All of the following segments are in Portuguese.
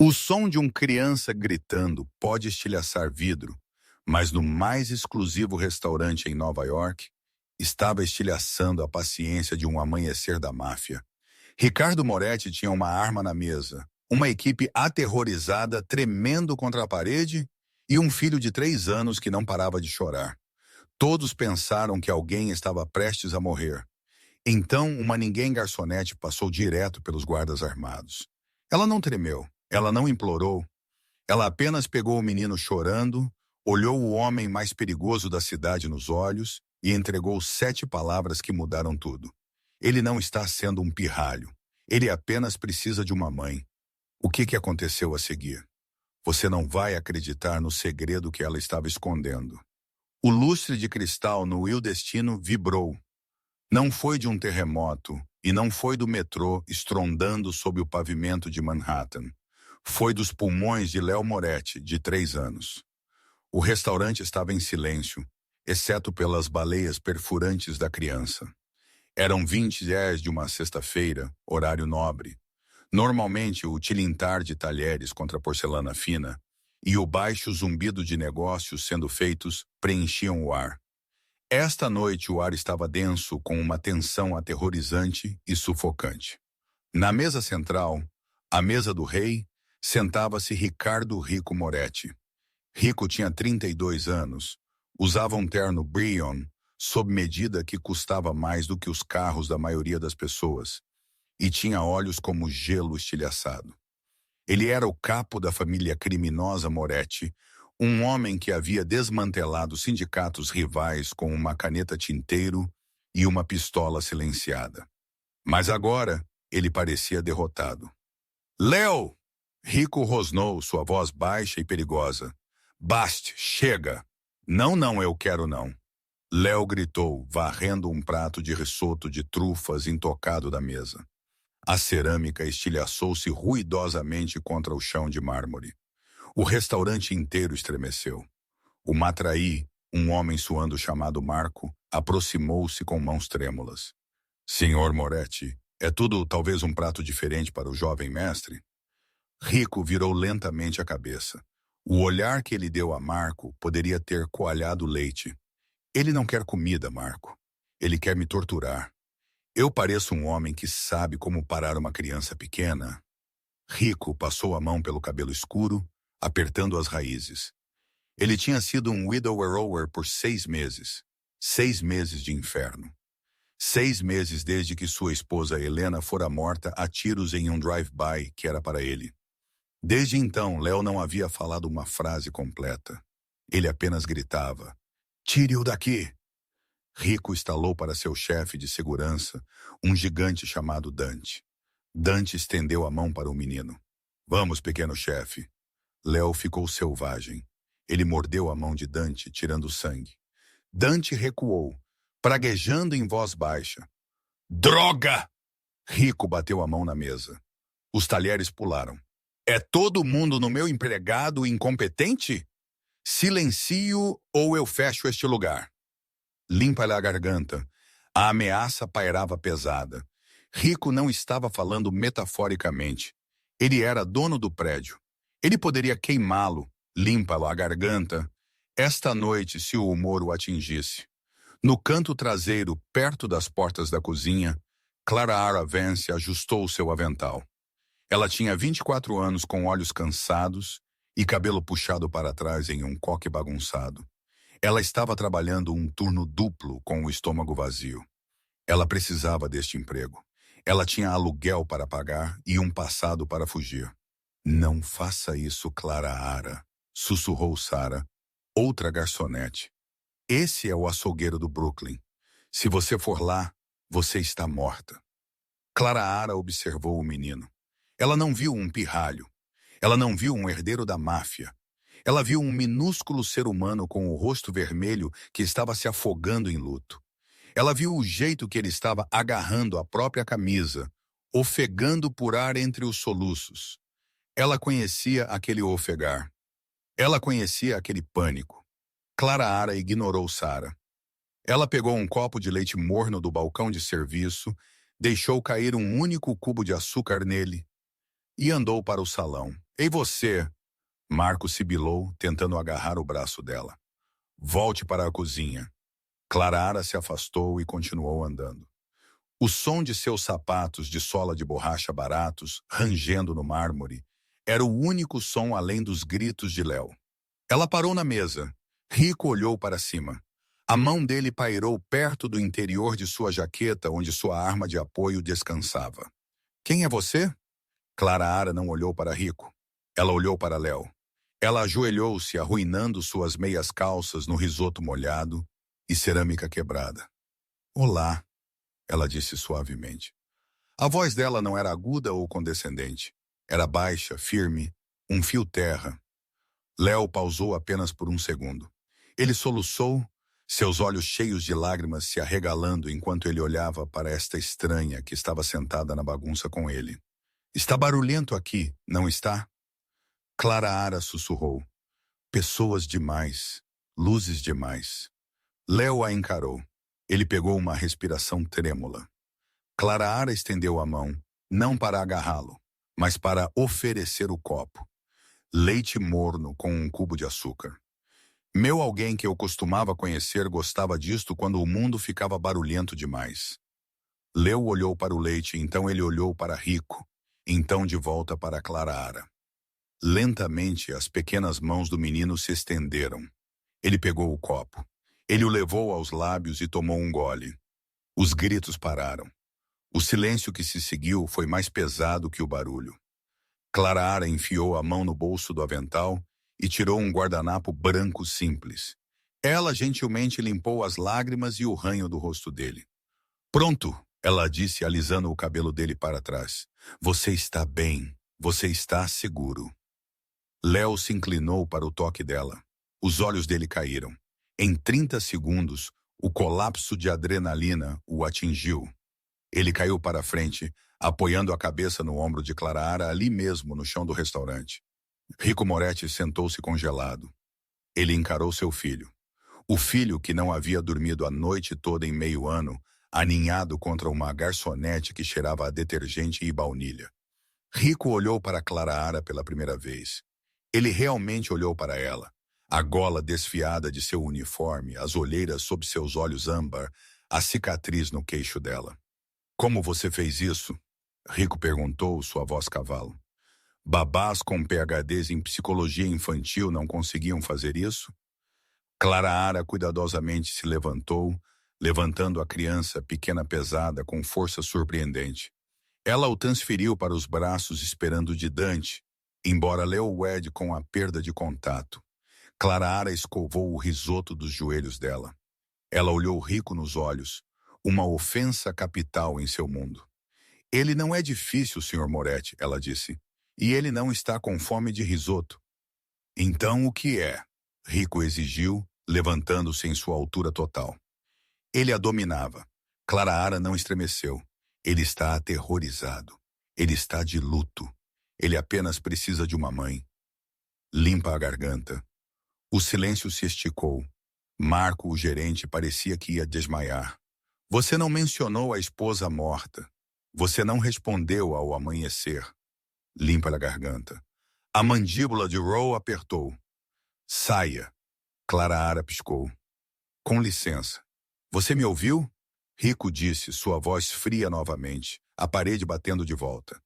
O som de uma criança gritando pode estilhaçar vidro, mas no mais exclusivo restaurante em Nova York, estava estilhaçando a paciência de um amanhecer da máfia. Ricardo Moretti tinha uma arma na mesa, uma equipe aterrorizada tremendo contra a parede e um filho de 3 anos que não parava de chorar. Todos pensaram que alguém estava prestes a morrer. Então, uma ninguém garçonete passou direto pelos guardas armados. Ela não tremeu, ela não implorou, ela apenas pegou o menino chorando, olhou o homem mais perigoso da cidade nos olhos e entregou 7 palavras que mudaram tudo. Ele não está sendo um pirralho. Ele apenas precisa de uma mãe. O que aconteceu a seguir? Você não vai acreditar no segredo que ela estava escondendo. O lustre de cristal no Will Destino vibrou. Não foi de um terremoto e não foi do metrô estrondando sob o pavimento de Manhattan. Foi dos pulmões de Léo Moretti, de 3 anos. O restaurante estava em silêncio, exceto pelas baleias perfurantes da criança. Eram 20 de uma sexta-feira, horário nobre. Normalmente o tilintar de talheres contra porcelana fina e o baixo zumbido de negócios sendo feitos preenchiam o ar. Esta noite o ar estava denso com uma tensão aterrorizante e sufocante. Na mesa central, a mesa do rei, sentava-se Ricardo Rico Moretti. Rico tinha 32 anos, usava um terno Brion, sob medida que custava mais do que os carros da maioria das pessoas, e tinha olhos como gelo estilhaçado. Ele era o capo da família criminosa Moretti, um homem que havia desmantelado sindicatos rivais com uma caneta tinteiro e uma pistola silenciada. Mas agora ele parecia derrotado. Léo! Rico rosnou, sua voz baixa e perigosa. Baste, chega! Não, não, eu quero não. Léo gritou, varrendo um prato de risoto de trufas intocado da mesa. A cerâmica estilhaçou-se ruidosamente contra o chão de mármore. O restaurante inteiro estremeceu. O matraí, um homem suando chamado Marco, aproximou-se com mãos trêmulas. Senhor Moretti, é tudo talvez um prato diferente para o jovem mestre? Rico virou lentamente a cabeça. O olhar que ele deu a Marco poderia ter coalhado leite. Ele não quer comida, Marco. Ele quer me torturar. Eu pareço um homem que sabe como parar uma criança pequena. Rico passou a mão pelo cabelo escuro, apertando as raízes. Ele tinha sido um widower por 6 meses. 6 meses de inferno. 6 meses desde que sua esposa Helena fora morta a tiros em um drive-by que era para ele. Desde então, Léo não havia falado uma frase completa. Ele apenas gritava, "Tire-o daqui!" Rico estalou para seu chefe de segurança, um gigante chamado Dante. Dante estendeu a mão para o menino. Vamos, pequeno chefe. Léo ficou selvagem. Ele mordeu a mão de Dante, tirando sangue. Dante recuou, praguejando em voz baixa. Droga! Rico bateu a mão na mesa. Os talheres pularam. É todo mundo no meu empregado incompetente? Silencio ou eu fecho este lugar. Limpa-lhe a garganta. A ameaça pairava pesada. Rico não estava falando metaforicamente. Ele era dono do prédio. Ele poderia queimá-lo, limpa-lo a garganta, esta noite se o humor o atingisse. No canto traseiro, perto das portas da cozinha, Clara Ara Vance ajustou seu avental. Ela tinha 24 anos com olhos cansados e cabelo puxado para trás em um coque bagunçado. Ela estava trabalhando um turno duplo com o estômago vazio. Ela precisava deste emprego. Ela tinha aluguel para pagar e um passado para fugir. Não faça isso, Clara Ara, sussurrou Sarah, outra garçonete. Esse é o açougueiro do Brooklyn. Se você for lá, você está morta. Clara Ara observou o menino. Ela não viu um pirralho. Ela não viu um herdeiro da máfia. Ela viu um minúsculo ser humano com o rosto vermelho que estava se afogando em luto. Ela viu o jeito que ele estava agarrando a própria camisa, ofegando por ar entre os soluços. Ela conhecia aquele ofegar. Ela conhecia aquele pânico. Clara Ara ignorou Sarah. Ela pegou um copo de leite morno do balcão de serviço, deixou cair um único cubo de açúcar nele. e andou para o salão. Ei, você! Marco sibilou, tentando agarrar o braço dela. Volte para a cozinha. Clara se afastou e continuou andando. O som de seus sapatos de sola de borracha baratos, rangendo no mármore, era o único som além dos gritos de Léo. Ela parou na mesa. Rico olhou para cima. A mão dele pairou perto do interior de sua jaqueta, onde sua arma de apoio descansava. Quem é você? Clara não olhou para Rico. Ela olhou para Léo. Ela ajoelhou-se, arruinando suas meias calças no risoto molhado e cerâmica quebrada. Olá, ela disse suavemente. A voz dela não era aguda ou condescendente. Era baixa, firme, um fio terra. Léo pausou apenas por um segundo. Ele soluçou, seus olhos cheios de lágrimas se arregalando enquanto ele olhava para esta estranha que estava sentada na bagunça com ele. Está barulhento aqui, não está? Clara sussurrou. Pessoas demais, luzes demais. Léo a encarou. Ele pegou uma respiração trêmula. Clara estendeu a mão, não para agarrá-lo, mas para oferecer o copo. Leite morno com um cubo de açúcar. Alguém que eu costumava conhecer gostava disto quando o mundo ficava barulhento demais. Léo olhou para o leite, então ele olhou para Rico, então de volta para Clara. Lentamente, as pequenas mãos do menino se estenderam. Ele pegou o copo. Ele o levou aos lábios e tomou um gole. Os gritos pararam. O silêncio que se seguiu foi mais pesado que o barulho. Clara enfiou a mão no bolso do avental e tirou um guardanapo branco simples. Ela gentilmente limpou as lágrimas e o ranho do rosto dele. Pronto, ela disse, alisando o cabelo dele para trás. Você está bem. Você está seguro. Léo se inclinou para o toque dela. Os olhos dele caíram. Em 30 segundos, o colapso de adrenalina o atingiu. Ele caiu para frente, apoiando a cabeça no ombro de Clara ali mesmo no chão do restaurante. Rico Moretti sentou-se congelado. Ele encarou seu filho. O filho que não havia dormido a noite toda em meio ano, aninhado contra uma garçonete que cheirava a detergente e baunilha. Rico olhou para Clara pela primeira vez. Ele realmente olhou para ela. A gola desfiada de seu uniforme, as olheiras sob seus olhos âmbar, a cicatriz no queixo dela. Como você fez isso? Rico perguntou, sua voz cavalo. Babás com PhDs em psicologia infantil não conseguiam fazer isso? Clara cuidadosamente se levantou, levantando a criança pequena pesada com força surpreendente. Ela o transferiu para os braços esperando de Dante, embora Léo Wed com a perda de contato. Clara escovou o risoto dos joelhos dela. Ela olhou Rico nos olhos, uma ofensa capital em seu mundo. Ele não é difícil, Sr. Moretti, ela disse, e ele não está com fome de risoto. Então o que é? Rico exigiu, levantando-se em sua altura total. Ele a dominava. Clara não estremeceu. Ele está aterrorizado. Ele está de luto. Ele apenas precisa de uma mãe. Limpa a garganta. O silêncio se esticou. Marco, o gerente, parecia que ia desmaiar. Você não mencionou a esposa morta. Você não respondeu ao amanhecer. Limpa a garganta. A mandíbula de Rowe apertou. Saia. Clara piscou. Com licença. Você me ouviu? Rico disse, sua voz fria novamente, a parede batendo de volta.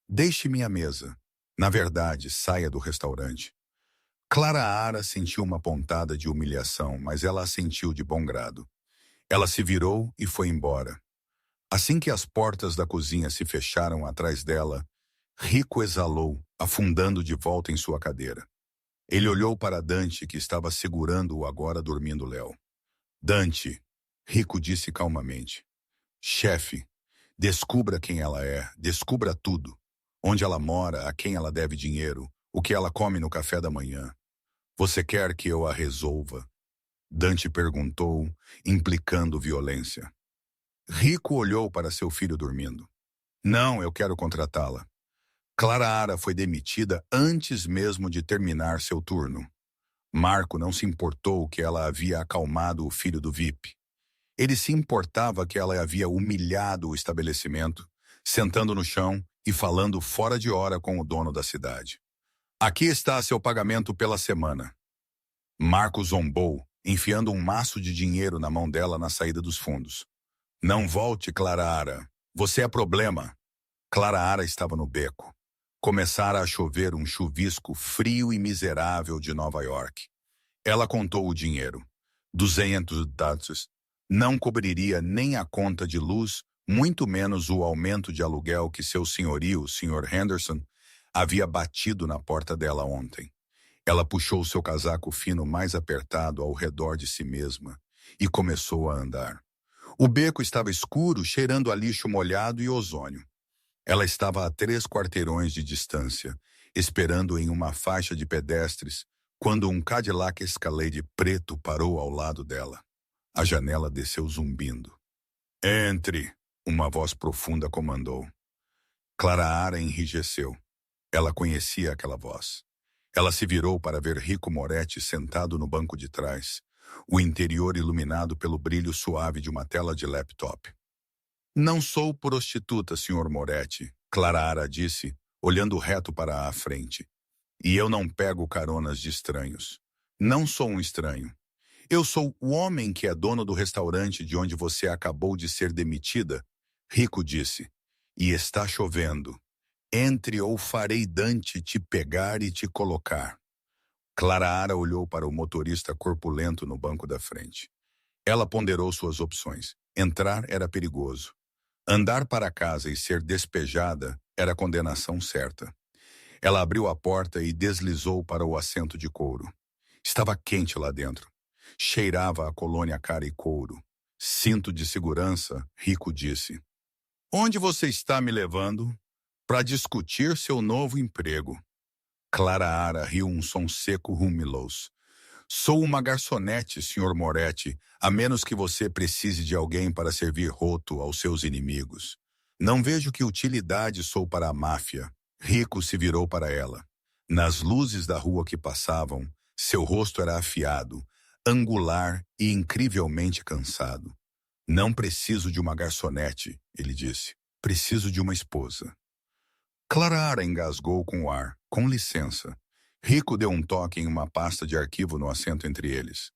Deixe minha mesa. Na verdade, saia do restaurante. Clara sentiu uma pontada de humilhação, mas ela a sentiu de bom grado. Ela se virou e foi embora. Assim que as portas da cozinha se fecharam atrás dela, Rico exalou, afundando de volta em sua cadeira. Ele olhou para Dante, que estava segurando o agora dormindo Léo. Dante, Rico disse calmamente. Chefe, descubra quem ela é, descubra tudo. Onde ela mora, a quem ela deve dinheiro, o que ela come no café da manhã. Você quer que eu a resolva? Dante perguntou, implicando violência. Rico olhou para seu filho dormindo. Não, eu quero contratá-la. Clara foi demitida antes mesmo de terminar seu turno. Marco não se importou que ela havia acalmado o filho do VIP. Ele se importava que ela havia humilhado o estabelecimento, sentando no chão e falando fora de hora com o dono da cidade. Aqui está seu pagamento pela semana. Marco zombou, enfiando um maço de dinheiro na mão dela na saída dos fundos. Não volte, Clara. Você é problema. Clara estava no beco. Começara a chover um chuvisco frio e miserável de Nova York. Ela contou o dinheiro. 200 dólares. Não cobriria nem a conta de luz, muito menos o aumento de aluguel que seu senhorio, o Sr. Henderson, havia batido na porta dela ontem. Ela puxou seu casaco fino mais apertado ao redor de si mesma e começou a andar. O beco estava escuro, cheirando a lixo molhado e ozônio. Ela estava a 3 quarteirões de distância, esperando em uma faixa de pedestres, quando um Cadillac Escalade preto parou ao lado dela. A janela desceu zumbindo. Entre, uma voz profunda comandou. Clara enrijeceu. Ela conhecia aquela voz. Ela se virou para ver Rico Moretti sentado no banco de trás, o interior iluminado pelo brilho suave de uma tela de laptop. Não sou prostituta, Sr. Moretti, Clara disse, olhando reto para a frente. E eu não pego caronas de estranhos. Não sou um estranho. Eu sou o homem que é dono do restaurante de onde você acabou de ser demitida, Rico disse. E está chovendo. Entre ou farei Dante te pegar e te colocar. Clara olhou para o motorista corpulento no banco da frente. Ela ponderou suas opções. Entrar era perigoso. Andar para casa e ser despejada era condenação certa. Ela abriu a porta e deslizou para o assento de couro. Estava quente lá dentro. Cheirava a colônia cara e couro. Cinto de segurança, Rico disse. Onde você está me levando? Para discutir seu novo emprego. Clara riu um som seco rumiloso. Sou uma garçonete, Sr. Moretti, a menos que você precise de alguém para servir roto aos seus inimigos. Não vejo que utilidade sou para a máfia. Rico se virou para ela. Nas luzes da rua que passavam, seu rosto era afiado, angular e incrivelmente cansado. Não preciso de uma garçonete, ele disse. Preciso de uma esposa. Clara engasgou com o ar. Com licença. Rico deu um toque em uma pasta de arquivo no assento entre eles.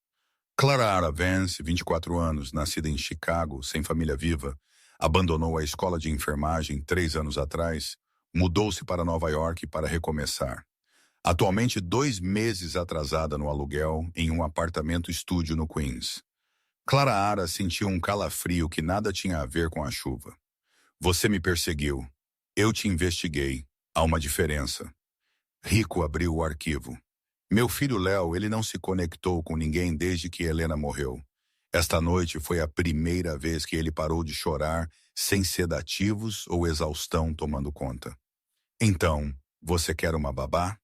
Clara Vance, 24 anos, nascida em Chicago, sem família viva, abandonou a escola de enfermagem 3 anos atrás, mudou-se para Nova York para recomeçar. Atualmente 2 meses atrasada no aluguel em um apartamento-estúdio no Queens. Clara sentiu um calafrio que nada tinha a ver com a chuva. Você me perseguiu. Eu te investiguei. Há uma diferença. Rico abriu o arquivo. Meu filho Léo, ele não se conectou com ninguém desde que Helena morreu. Esta noite foi a primeira vez que ele parou de chorar sem sedativos ou exaustão tomando conta. Então, você quer uma babá?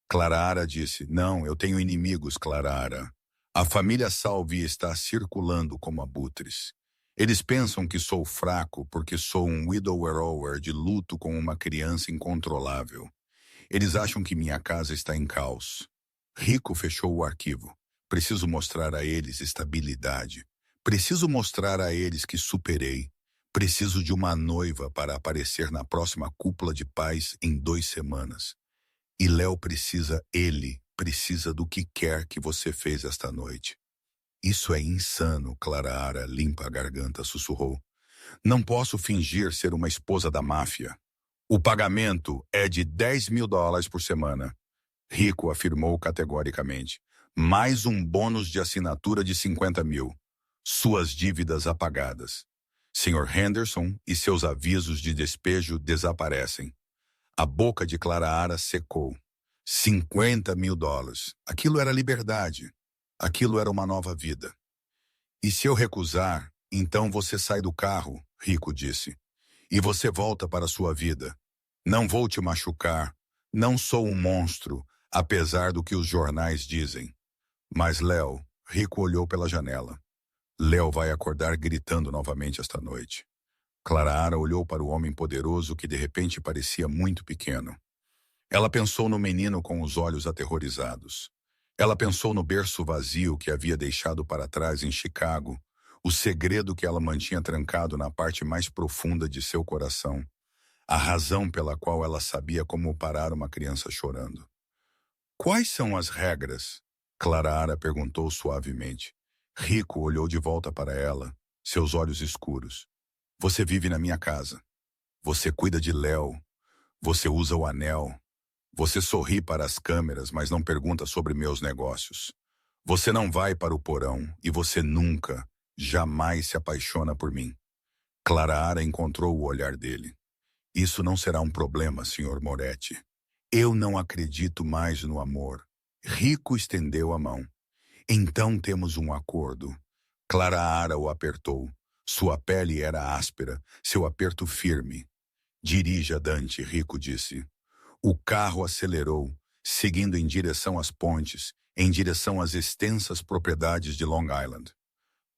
Clara disse, não, eu tenho inimigos, Clara. A família Salvi está circulando como abutres. Eles pensam que sou fraco porque sou um widower de luto com uma criança incontrolável. Eles acham que minha casa está em caos. Rico fechou o arquivo. Preciso mostrar a eles estabilidade. Preciso mostrar a eles que superei. Preciso de uma noiva para aparecer na próxima cúpula de paz em 2 semanas. E Léo ele precisa do que quer que você fez esta noite. Isso é insano, Clara limpa a garganta, sussurrou. Não posso fingir ser uma esposa da máfia. O pagamento é de $10.000 por semana. Rico afirmou categoricamente. Mais um bônus de assinatura de 50 mil. Suas dívidas apagadas. Sr. Henderson e seus avisos de despejo desaparecem. A boca de Clara secou. 50 mil dólares. Aquilo era liberdade. Aquilo era uma nova vida. E se eu recusar, então você sai do carro, Rico disse. E você volta para sua vida. Não vou te machucar. Não sou um monstro, apesar do que os jornais dizem. Mas Léo, Rico olhou pela janela. Léo vai acordar gritando novamente esta noite. Clara olhou para o homem poderoso que de repente parecia muito pequeno. Ela pensou no menino com os olhos aterrorizados. Ela pensou no berço vazio que havia deixado para trás em Chicago, o segredo que ela mantinha trancado na parte mais profunda de seu coração. a razão pela qual ela sabia como parar uma criança chorando. Quais são as regras? Clara perguntou suavemente. Rico olhou de volta para ela, seus olhos escuros. Você vive na minha casa. Você cuida de Léo. Você usa o anel. Você sorri para as câmeras, mas não pergunta sobre meus negócios. Você não vai para o porão e você nunca, jamais se apaixona por mim. Clara encontrou o olhar dele. Isso não será um problema, Sr. Moretti. Eu não acredito mais no amor. Rico estendeu a mão. Então temos um acordo. Clara o apertou. Sua pele era áspera, seu aperto firme. Dirija, Dante, Rico disse. O carro acelerou, seguindo em direção às pontes, em direção às extensas propriedades de Long Island.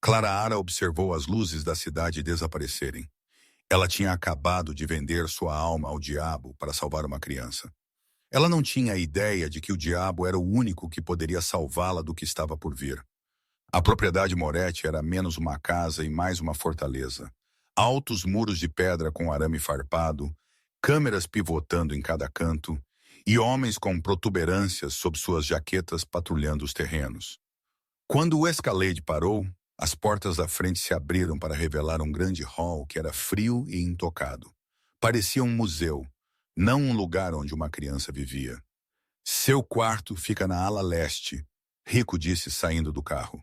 Clara observou as luzes da cidade desaparecerem. Ela tinha acabado de vender sua alma ao diabo para salvar uma criança. Ela não tinha ideia de que o diabo era o único que poderia salvá-la do que estava por vir. A propriedade Moretti era menos uma casa e mais uma fortaleza. Altos muros de pedra com arame farpado, câmeras pivotando em cada canto e homens com protuberâncias sob suas jaquetas patrulhando os terrenos. Quando o Escalade parou, as portas da frente se abriram para revelar um grande hall que era frio e intocado. Parecia um museu, não um lugar onde uma criança vivia. Seu quarto fica na ala leste, Rico disse saindo do carro.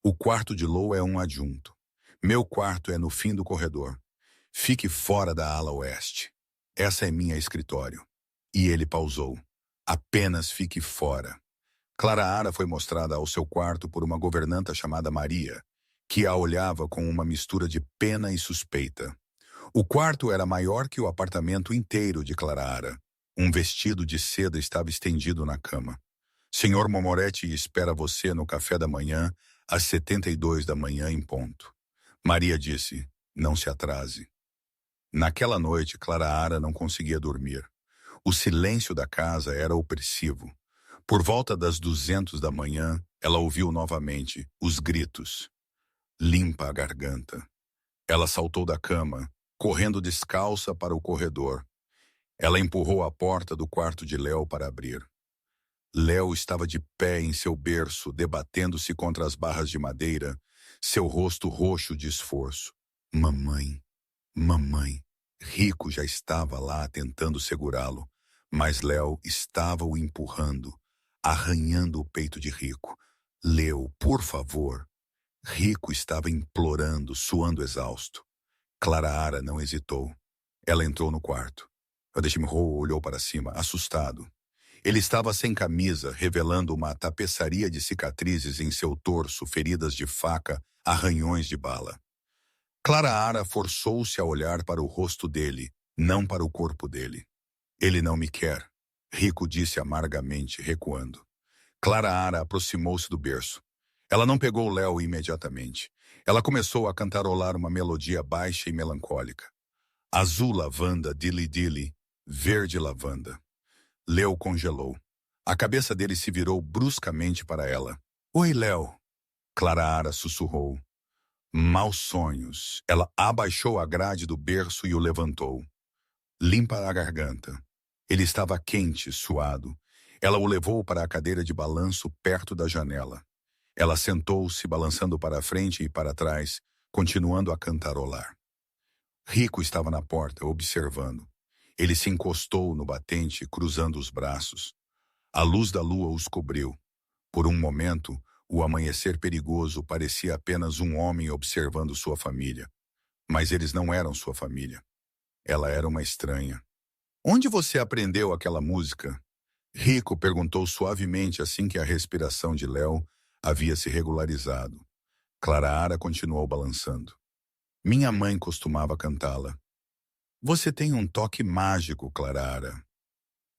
O quarto de Lou é um adjunto. Meu quarto é no fim do corredor. Fique fora da ala oeste. Essa é minha escritório. E ele pausou. Apenas fique fora. Clara foi mostrada ao seu quarto por uma governanta chamada Maria, que a olhava com uma mistura de pena e suspeita. O quarto era maior que o apartamento inteiro de Clara. Um vestido de seda estava estendido na cama. Senhor Moretti espera você no café da manhã, às 7:72 da manhã em ponto. Maria disse, não se atrase. Naquela noite, Clara não conseguia dormir. O silêncio da casa era opressivo. Por volta das 200 da manhã, ela ouviu novamente os gritos. Limpa a garganta. Ela saltou da cama, correndo descalça para o corredor. Ela empurrou a porta do quarto de Léo para abrir. Léo estava de pé em seu berço, debatendo-se contra as barras de madeira, seu rosto roxo de esforço. Mamãe, mamãe. Rico já estava lá tentando segurá-lo, mas Léo estava o empurrando, arranhando o peito de Rico. Léo, por favor. Rico estava implorando, suando exausto. Clara não hesitou. Ela entrou no quarto. Adeshimho olhou para cima, assustado. Ele estava sem camisa, revelando uma tapeçaria de cicatrizes em seu torso, feridas de faca, arranhões de bala. Clara forçou-se a olhar para o rosto dele, não para o corpo dele. Ele não me quer, Rico disse amargamente, recuando. Clara aproximou-se do berço. Ela não pegou Léo imediatamente. Ela começou a cantarolar uma melodia baixa e melancólica. Azul lavanda, dili-dili, verde lavanda. Léo congelou. A cabeça dele se virou bruscamente para ela. Oi, Léo. Clara sussurrou. Maus sonhos. Ela abaixou a grade do berço e o levantou. Limpa a garganta. Ele estava quente, suado. Ela o levou para a cadeira de balanço perto da janela. Ela sentou-se, balançando para a frente e para trás, continuando a cantarolar. Rico estava na porta, observando. Ele se encostou no batente, cruzando os braços. A luz da lua os cobriu. Por um momento, o amanhecer perigoso parecia apenas um homem observando sua família. Mas eles não eram sua família. Ela era uma estranha. Onde você aprendeu aquela música? Rico perguntou suavemente assim que a respiração de Léo havia se regularizado. Clara continuou balançando. Minha mãe costumava cantá-la. Você tem um toque mágico, Clara.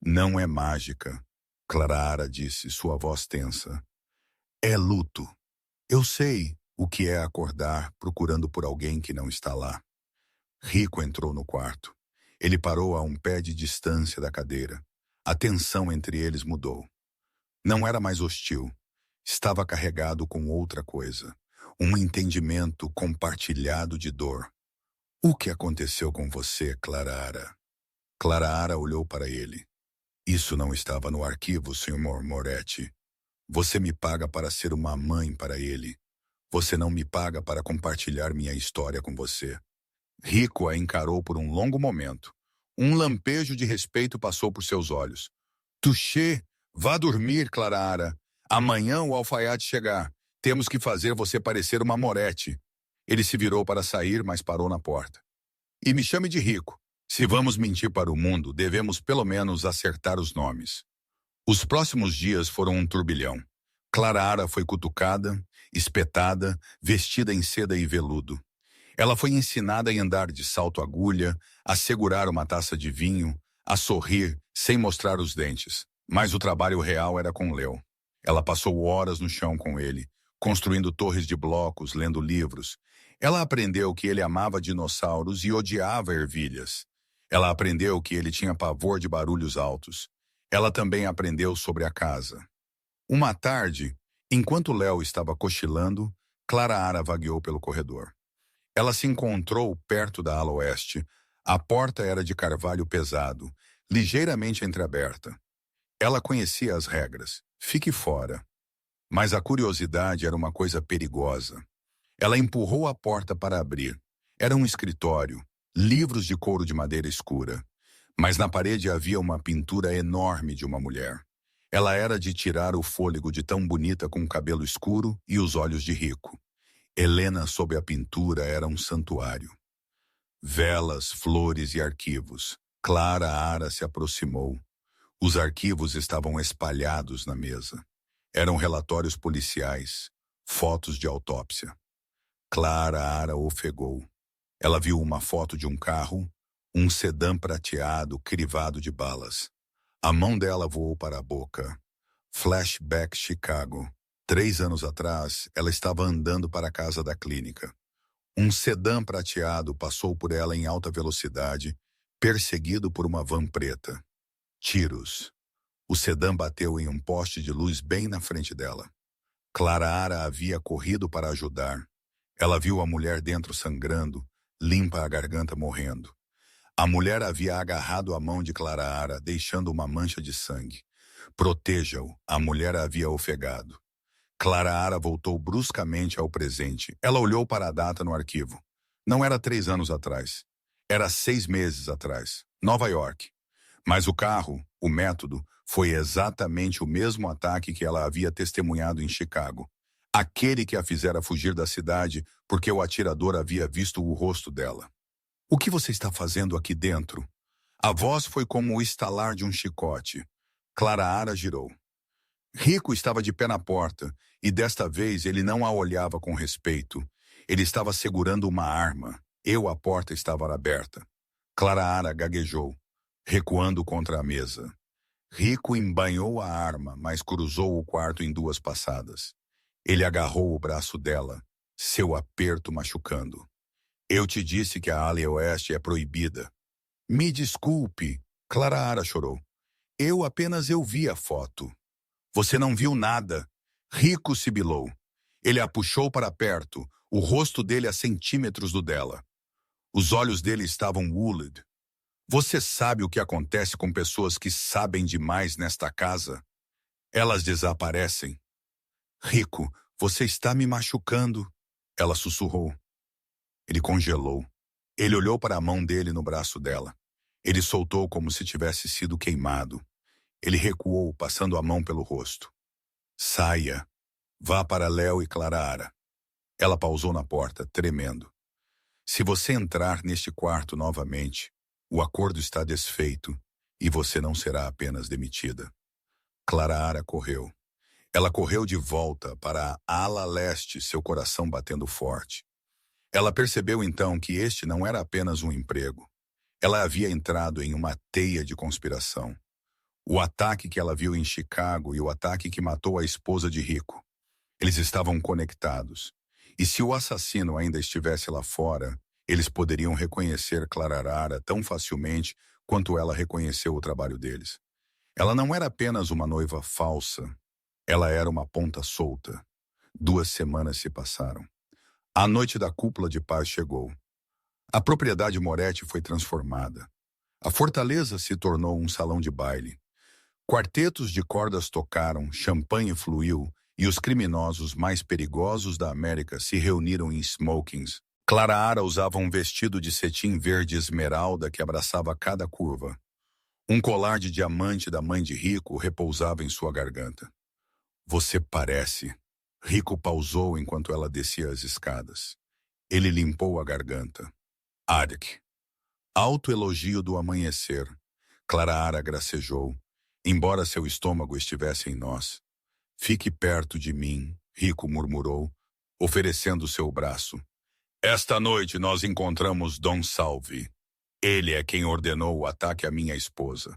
Não é mágica, Clara disse, sua voz tensa. É luto. Eu sei o que é acordar procurando por alguém que não está lá. Rico entrou no quarto. Ele parou a um pé de distância da cadeira. A tensão entre eles mudou. Não era mais hostil. Estava carregado com outra coisa. Um entendimento compartilhado de dor. O que aconteceu com você, Clara? Clara olhou para ele. Isso não estava no arquivo, Sr. Moretti. Você me paga para ser uma mãe para ele. Você não me paga para compartilhar minha história com você. Rico a encarou por um longo momento. Um lampejo de respeito passou por seus olhos. Touché, vá dormir, Clara. Amanhã o alfaiate chegar. Temos que fazer você parecer uma Moretti. Ele se virou para sair, mas parou na porta. E me chame de Rico. Se vamos mentir para o mundo, devemos pelo menos acertar os nomes. Os próximos dias foram um turbilhão. Clara foi cutucada, espetada, vestida em seda e veludo. Ela foi ensinada a andar de salto-agulha, a segurar uma taça de vinho, a sorrir sem mostrar os dentes. Mas o trabalho real era com Leo. Ela passou horas no chão com ele, construindo torres de blocos, lendo livros. Ela aprendeu que ele amava dinossauros e odiava ervilhas. Ela aprendeu que ele tinha pavor de barulhos altos. Ela também aprendeu sobre a casa. Uma tarde, enquanto Leo estava cochilando, Clara vagueou pelo corredor. Ela se encontrou perto da ala oeste. A porta era de carvalho pesado, ligeiramente entreaberta. Ela conhecia as regras. Fique fora. Mas a curiosidade era uma coisa perigosa. Ela empurrou a porta para abrir. Era um escritório, livros de couro de madeira escura. Mas na parede havia uma pintura enorme de uma mulher. Ela era de tirar o fôlego de tão bonita com o cabelo escuro e os olhos de rico. Helena sob a pintura era um santuário. Velas, flores e arquivos. Clara se aproximou. Os arquivos estavam espalhados na mesa. Eram relatórios policiais, fotos de autópsia. Clara ofegou. Ela viu uma foto de um carro, um sedã prateado crivado de balas. A mão dela voou para a boca. Flashback Chicago. 3 anos atrás, ela estava andando para a casa da clínica. Um sedã prateado passou por ela em alta velocidade, perseguido por uma van preta. Tiros. O sedã bateu em um poste de luz bem na frente dela. Clara havia corrido para ajudar. Ela viu a mulher dentro sangrando, limpa a garganta morrendo. A mulher havia agarrado a mão de Clara, deixando uma mancha de sangue. Proteja-o, a mulher havia ofegado. Clara voltou bruscamente ao presente. Ela olhou para a data no arquivo. Não era 3 anos atrás. Era 6 meses atrás. Nova York. Mas o carro, o método, foi exatamente o mesmo ataque que ela havia testemunhado em Chicago. Aquele que a fizera fugir da cidade porque o atirador havia visto o rosto dela. O que você está fazendo aqui dentro? A voz foi como o estalar de um chicote. Clara girou. Rico estava de pé na porta, e desta vez ele não a olhava com respeito. Ele estava segurando uma arma. A porta estava aberta. Clara gaguejou, recuando contra a mesa. Rico embainhou a arma, mas cruzou o quarto em 2 passadas. Ele agarrou o braço dela, seu aperto machucando. Eu te disse que a ala oeste é proibida. Me desculpe, Clara chorou. Eu vi a foto. Você não viu nada. Rico sibilou. Ele a puxou para perto, o rosto dele a centímetros do dela. Os olhos dele estavam wooled. Você sabe o que acontece com pessoas que sabem demais nesta casa? Elas desaparecem. Rico, você está me machucando. Ela sussurrou. Ele congelou. Ele olhou para a mão dele no braço dela. Ele soltou como se tivesse sido queimado. Ele recuou, passando a mão pelo rosto. Saia. Vá para Leo e Clara. Ela pausou na porta, tremendo. Se você entrar neste quarto novamente, o acordo está desfeito e você não será apenas demitida. Clara correu. Ela correu de volta para a ala leste, seu coração batendo forte. Ela percebeu então que este não era apenas um emprego. Ela havia entrado em uma teia de conspiração. O ataque que ela viu em Chicago e o ataque que matou a esposa de Rico. Eles estavam conectados. E se o assassino ainda estivesse lá fora, eles poderiam reconhecer Clara tão facilmente quanto ela reconheceu o trabalho deles. Ela não era apenas uma noiva falsa. Ela era uma ponta solta. 2 semanas se passaram. A noite da cúpula de paz chegou. A propriedade Moretti foi transformada. A fortaleza se tornou um salão de baile. Quartetos de cordas tocaram, champanhe fluiu e os criminosos mais perigosos da América se reuniram em smokings. Clara Ara usava um vestido de cetim verde esmeralda que abraçava cada curva. Um colar de diamante da mãe de Rico repousava em sua garganta. Você parece. Rico pausou enquanto ela descia as escadas. Ele limpou a garganta. Arik. Autoelogio do amanhecer. Clara Ara gracejou, embora seu estômago estivesse em nós. Fique perto de mim, Rico murmurou, oferecendo seu braço. Esta noite nós encontramos Dom Salvi. Ele é quem ordenou o ataque à minha esposa.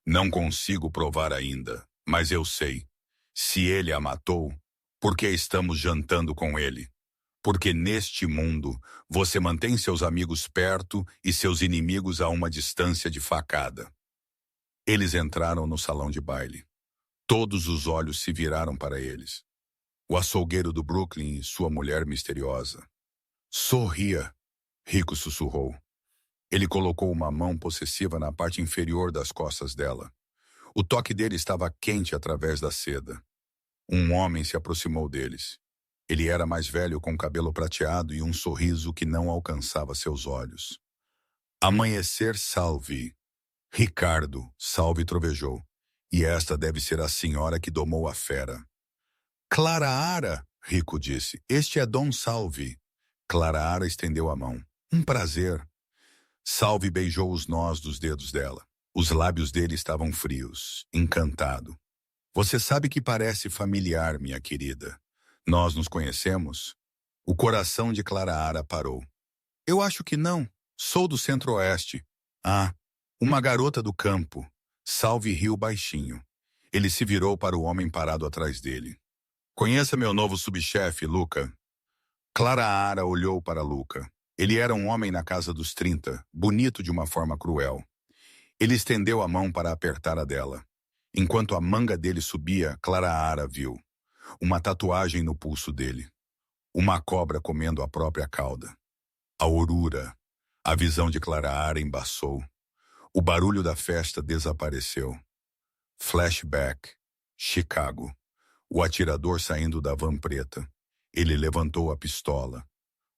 Não consigo provar ainda, mas eu sei. Se ele a matou, por que estamos jantando com ele? Porque neste mundo, você mantém seus amigos perto e seus inimigos a uma distância de facada. Eles entraram no salão de baile. Todos os olhos se viraram para eles. O açougueiro do Brooklyn e sua mulher misteriosa. Sorria, Rico sussurrou. Ele colocou uma mão possessiva na parte inferior das costas dela. O toque dele estava quente através da seda. Um homem se aproximou deles. Ele era mais velho, com cabelo prateado e um sorriso que não alcançava seus olhos. Amanhecer Salvi. Ricardo, Salvi trovejou. E esta deve ser a senhora que domou a fera. Clara Ara, Rico disse. Este é Dom Salvi. Clara Ara estendeu a mão. Um prazer. Salvi beijou os nós dos dedos dela. Os lábios dele estavam frios, encantado. Você sabe que parece familiar, minha querida. Nós nos conhecemos? O coração de Clara Ara parou. Eu acho que não. Sou do Centro-Oeste. Ah, uma garota do campo. Salvi riu baixinho. Ele se virou para o homem parado atrás dele. Conheça meu novo subchefe, Luca. Clara Ara olhou para Luca. Ele era um homem na casa dos 30, bonito de uma forma cruel. Ele estendeu a mão para apertar a dela. Enquanto a manga dele subia, Clara Ara viu uma tatuagem no pulso dele. Uma cobra comendo a própria cauda. A orura. A visão de Clara Ara embaçou. O barulho da festa desapareceu. Flashback. Chicago. O atirador saindo da van preta. Ele levantou a pistola.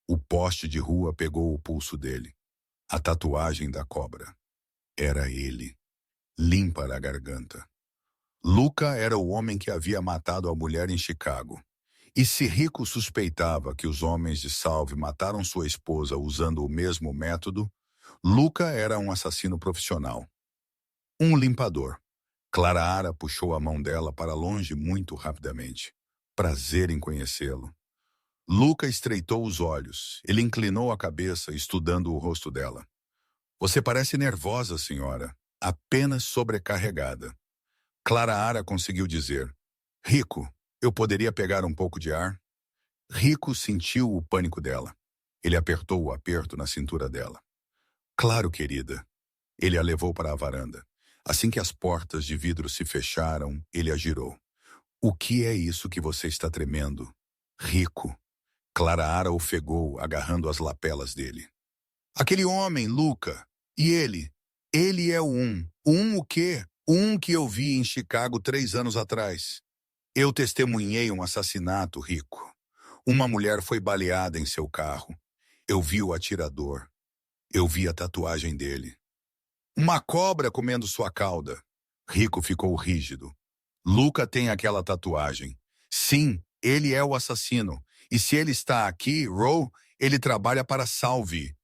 O poste de rua pegou o pulso dele. A tatuagem da cobra. Era ele. Limpa a garganta. Luca era o homem que havia matado a mulher em Chicago. E se Rico suspeitava que os homens de Salvi mataram sua esposa usando o mesmo método, Luca era um assassino profissional. Um limpador. Clara Ara puxou a mão dela para longe muito rapidamente. Prazer em conhecê-lo. Luca estreitou os olhos. Ele inclinou a cabeça, estudando o rosto dela. Você parece nervosa, senhora. Apenas sobrecarregada. Clara Ara conseguiu dizer. Rico, eu poderia pegar um pouco de ar? Rico sentiu o pânico dela. Ele apertou o aperto na cintura dela. Claro, querida. Ele a levou para a varanda. Assim que as portas de vidro se fecharam, ele a girou. O que é isso que você está tremendo? Rico. Clara Ara ofegou, agarrando as lapelas dele. Aquele homem, Luca. E ele? Ele é o um. Um o quê? Um que eu vi em Chicago 3 anos atrás. Eu testemunhei um assassinato, Rico. Uma mulher foi baleada em seu carro. Eu vi o atirador. Eu vi a tatuagem dele. Uma cobra comendo sua cauda. Rico ficou rígido. Luca tem aquela tatuagem. Sim, ele é o assassino. E se ele está aqui, Roe, ele trabalha para Salvi.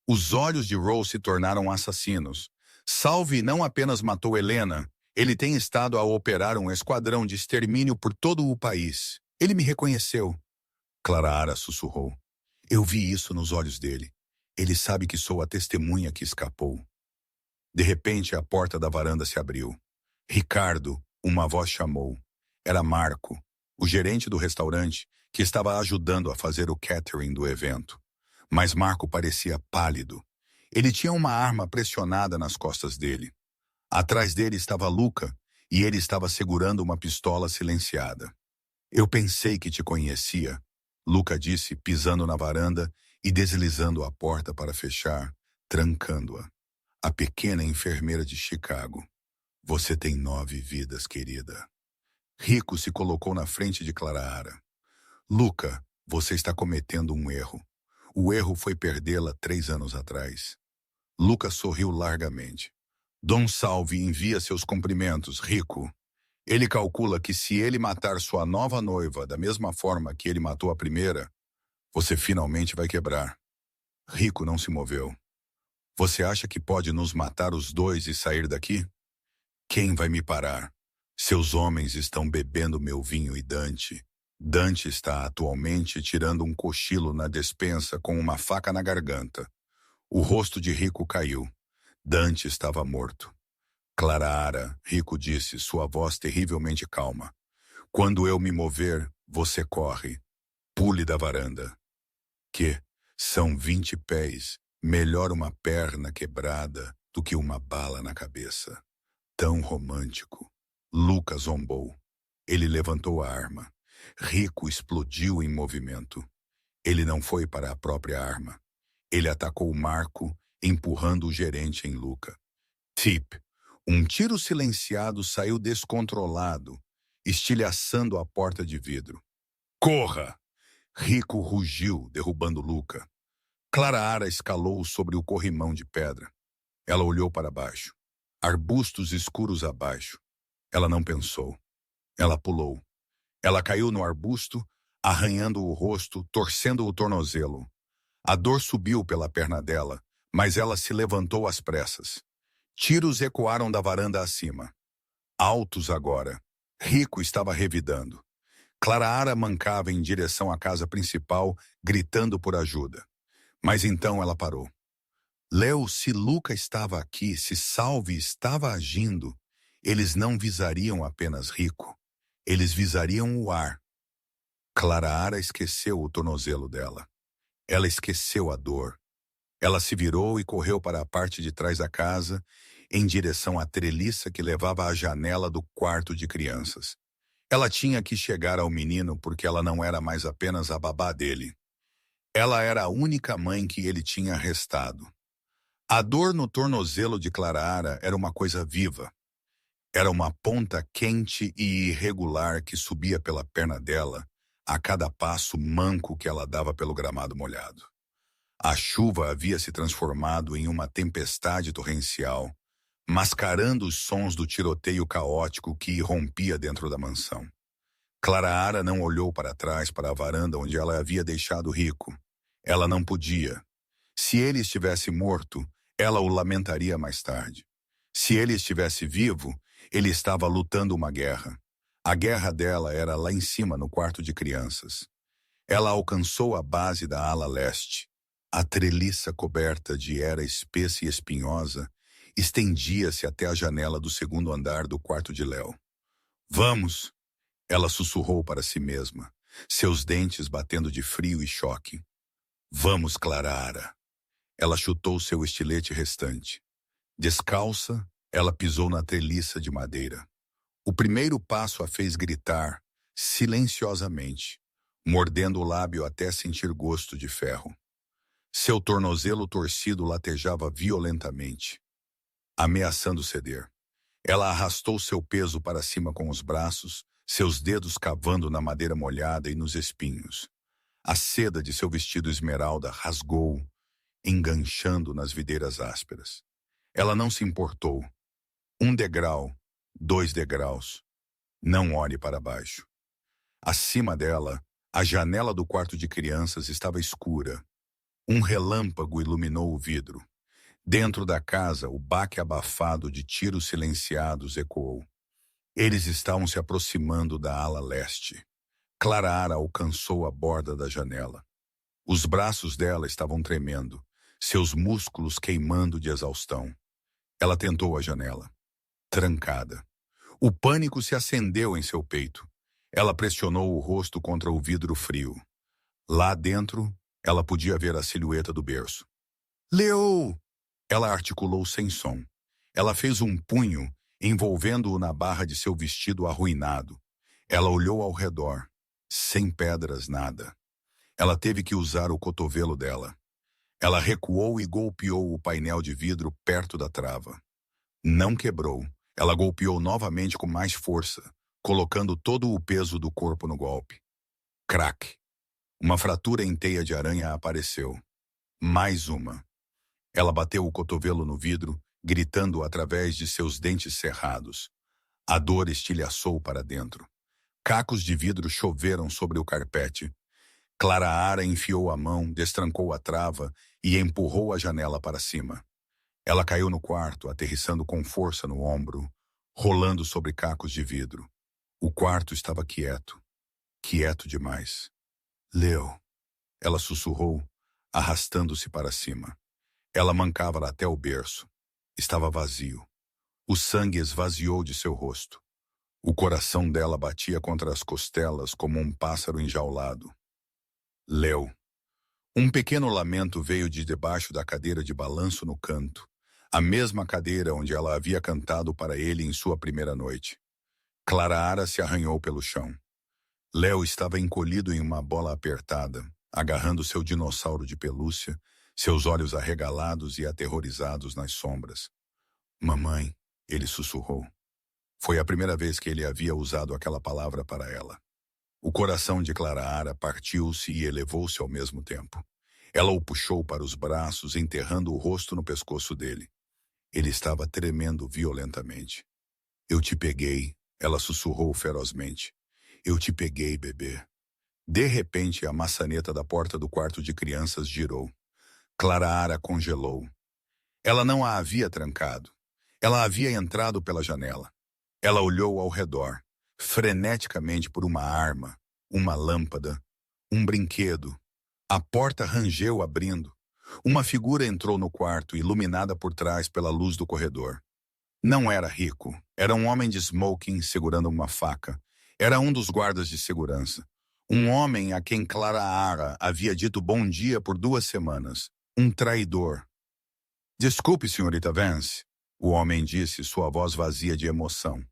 Os olhos de Roe se tornaram assassinos. Salvi não apenas matou Helena, ele tem estado a operar um esquadrão de extermínio por todo o país. Ele me reconheceu. Clara Ara sussurrou. Eu vi isso nos olhos dele. Ele sabe que sou a testemunha que escapou. De repente, a porta da varanda se abriu. Ricardo, uma voz chamou. Era Marco, o gerente do restaurante, que estava ajudando a fazer o catering do evento. Mas Marco parecia pálido. Ele tinha uma arma pressionada nas costas dele. Atrás dele estava Luca, e ele estava segurando uma pistola silenciada. Eu pensei que te conhecia, Luca disse, pisando na varanda e deslizando a porta para fechar, trancando-a. A pequena enfermeira de Chicago. Você tem 9 vidas, querida. Rico se colocou na frente de Clara. Luca, você está cometendo um erro. O erro foi perdê-la 3 anos atrás. Luca sorriu largamente. Dom Salve envia seus cumprimentos, Rico. Ele calcula que se ele matar sua nova noiva da mesma forma que ele matou a primeira, você finalmente vai quebrar. Rico não se moveu. Você acha que pode nos matar os dois e sair daqui? Quem vai me parar? Seus homens estão bebendo meu vinho e Dante. Dante está atualmente tirando um cochilo na despensa com uma faca na garganta. O rosto de Rico caiu. Dante estava morto. Clara, Rico disse, sua voz terrivelmente calma. Quando eu me mover, você corre. Pule da varanda. Que? São 20 pés. Melhor uma perna quebrada do que uma bala na cabeça. Tão romântico. Lucas zombou. Ele levantou a arma. Rico explodiu em movimento. Ele não foi para a própria arma. Ele atacou Marco, empurrando o gerente em Luca. Tip. Um tiro silenciado saiu descontrolado, estilhaçando a porta de vidro. Corra! Rico rugiu, derrubando Luca. Clara escalou sobre o corrimão de pedra. Ela olhou para baixo. Arbustos escuros abaixo. Ela não pensou. Ela pulou. Ela caiu no arbusto, arranhando o rosto, torcendo o tornozelo. A dor subiu pela perna dela, mas ela se levantou às pressas. Tiros ecoaram da varanda acima. Altos agora. Rico estava revidando. Clara mancava em direção à casa principal, gritando por ajuda. Mas então ela parou. Leo, se Luca estava aqui, se Salve estava agindo, eles não visariam apenas Rico. Eles visariam o ar. Clara esqueceu o tornozelo dela. Ela esqueceu a dor. Ela se virou e correu para a parte de trás da casa, em direção à treliça que levava à janela do quarto de crianças. Ela tinha que chegar ao menino porque ela não era mais apenas a babá dele. Ela era a única mãe que ele tinha restado. A dor no tornozelo de Clara era uma coisa viva. Era uma ponta quente e irregular que subia pela perna dela a cada passo manco que ela dava pelo gramado molhado. A chuva havia se transformado em uma tempestade torrencial, mascarando os sons do tiroteio caótico que irrompia dentro da mansão. Clara não olhou para trás para a varanda onde ela havia deixado Rico. Ela não podia. Se ele estivesse morto, ela o lamentaria mais tarde. Se ele estivesse vivo, ele estava lutando uma guerra. A guerra dela era lá em cima, no quarto de crianças. Ela alcançou a base da ala leste. A treliça coberta de era espessa e espinhosa estendia-se até a janela do segundo andar do quarto de Léo. Vamos! Ela sussurrou para si mesma, seus dentes batendo de frio e choque. Vamos, Clara. Ela chutou seu estilete restante. Descalça, ela pisou na treliça de madeira. O primeiro passo a fez gritar, silenciosamente, mordendo o lábio até sentir gosto de ferro. Seu tornozelo torcido latejava violentamente, ameaçando ceder. Ela arrastou seu peso para cima com os braços, seus dedos cavando na madeira molhada e nos espinhos. A seda de seu vestido esmeralda rasgou, enganchando nas videiras ásperas. Ela não se importou. 1 degrau, 2 degraus. Não olhe para baixo. Acima dela, a janela do quarto de crianças estava escura. Um relâmpago iluminou o vidro. Dentro da casa, o baque abafado de tiros silenciados ecoou. Eles estavam se aproximando da ala leste. Clara alcançou a borda da janela. Os braços dela estavam tremendo, seus músculos queimando de exaustão. Ela tentou a janela. Trancada. O pânico se acendeu em seu peito. Ela pressionou o rosto contra o vidro frio. Lá dentro, ela podia ver a silhueta do berço. Leo! Ela articulou sem som. Ela fez um punho, envolvendo-o na barra de seu vestido arruinado. Ela olhou ao redor. Sem pedras, nada. Ela teve que usar o cotovelo dela. Ela recuou e golpeou o painel de vidro perto da trava. Não quebrou. Ela golpeou novamente com mais força, colocando todo o peso do corpo no golpe. Crack! Uma fratura em teia de aranha apareceu. Mais uma. Ela bateu o cotovelo no vidro, gritando através de seus dentes cerrados. A dor estilhaçou para dentro. Cacos de vidro choveram sobre o carpete. Clara enfiou a mão, destrancou a trava e empurrou a janela para cima. Ela caiu no quarto, aterrissando com força no ombro, rolando sobre cacos de vidro. O quarto estava quieto. Quieto demais. Leo, ela sussurrou, arrastando-se para cima. Ela mancava até o berço. Estava vazio. O sangue esvaziou de seu rosto. O coração dela batia contra as costelas como um pássaro enjaulado. Leo. Um pequeno lamento veio de debaixo da cadeira de balanço no canto, a mesma cadeira onde ela havia cantado para ele em sua primeira noite. Clara se arranhou pelo chão. Leo estava encolhido em uma bola apertada, agarrando seu dinossauro de pelúcia, seus olhos arregalados e aterrorizados nas sombras. Mamãe, ele sussurrou. Foi a primeira vez que ele havia usado aquela palavra para ela. O coração de Clara partiu-se e elevou-se ao mesmo tempo. Ela o puxou para os braços, enterrando o rosto no pescoço dele. Ele estava tremendo violentamente. Eu te peguei, ela sussurrou ferozmente. Eu te peguei, bebê. De repente, a maçaneta da porta do quarto de crianças girou. Clara congelou. Ela não a havia trancado. Ela havia entrado pela janela. Ela olhou ao redor, freneticamente por uma arma, uma lâmpada, um brinquedo. A porta rangeu abrindo. Uma figura entrou no quarto, iluminada por trás pela luz do corredor. Não era Rico. Era um homem de smoking segurando uma faca. Era um dos guardas de segurança. Um homem a quem Clara havia dito bom dia por 2 semanas. Um traidor. Desculpe, senhorita Vance, o homem disse, sua voz vazia de emoção.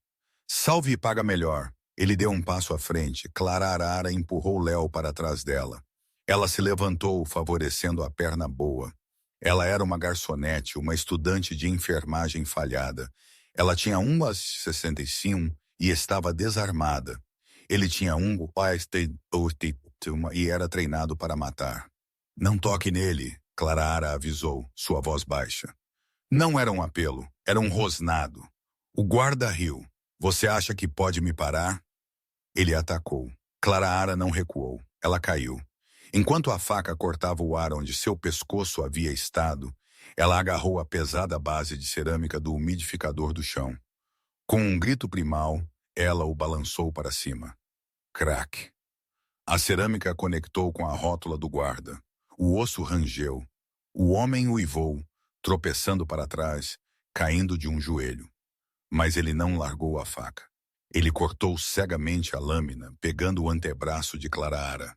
Salve e paga melhor. Ele deu um passo à frente. Clara empurrou Léo para trás dela. Ela se levantou, favorecendo a perna boa. Ela era uma garçonete, uma estudante de enfermagem falhada. Ela tinha 1,65 e estava desarmada. Ele tinha e era treinado para matar. Não toque nele, Clara avisou, sua voz baixa. Não era um apelo, era um rosnado. O guarda riu. Você acha que pode me parar? Ele atacou. Clara não recuou. Ela caiu. Enquanto a faca cortava o ar onde seu pescoço havia estado, ela agarrou a pesada base de cerâmica do umidificador do chão. Com um grito primal, ela o balançou para cima. Crack. A cerâmica conectou com a rótula do guarda. O osso rangeu. O homem uivou, tropeçando para trás, caindo de um joelho. Mas ele não largou a faca. Ele cortou cegamente a lâmina, pegando o antebraço de Clara.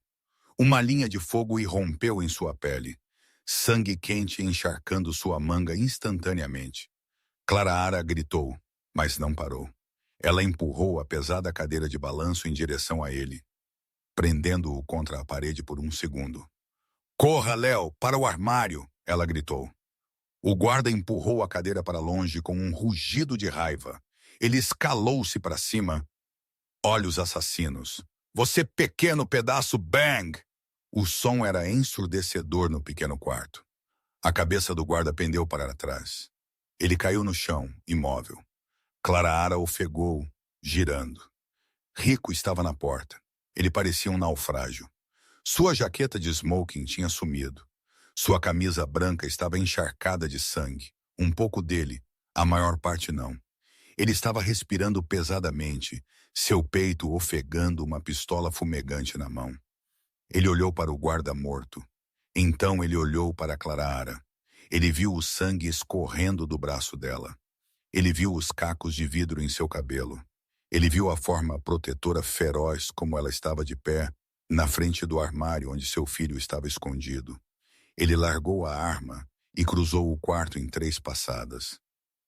Uma linha de fogo irrompeu em sua pele, sangue quente encharcando sua manga instantaneamente. Clara gritou, mas não parou. Ela empurrou a pesada cadeira de balanço em direção a ele, prendendo-o contra a parede por 1 segundo. Corra, Léo, para o armário, ela gritou. O guarda empurrou a cadeira para longe com um rugido de raiva. Ele escalou-se para cima. Olhos assassinos. Você pequeno pedaço bang! O som era ensurdecedor no pequeno quarto. A cabeça do guarda pendeu para trás. Ele caiu no chão, imóvel. Clara ofegou, girando. Rico estava na porta. Ele parecia um naufrágio. Sua jaqueta de smoking tinha sumido. Sua camisa branca estava encharcada de sangue. Um pouco dele, a maior parte não. Ele estava respirando pesadamente, seu peito ofegando, uma pistola fumegante na mão. Ele olhou para o guarda morto. Então ele olhou para Clara. Ele viu o sangue escorrendo do braço dela. Ele viu os cacos de vidro em seu cabelo. Ele viu a forma protetora feroz como ela estava de pé, na frente do armário onde seu filho estava escondido. Ele largou a arma e cruzou o quarto em 3 passadas.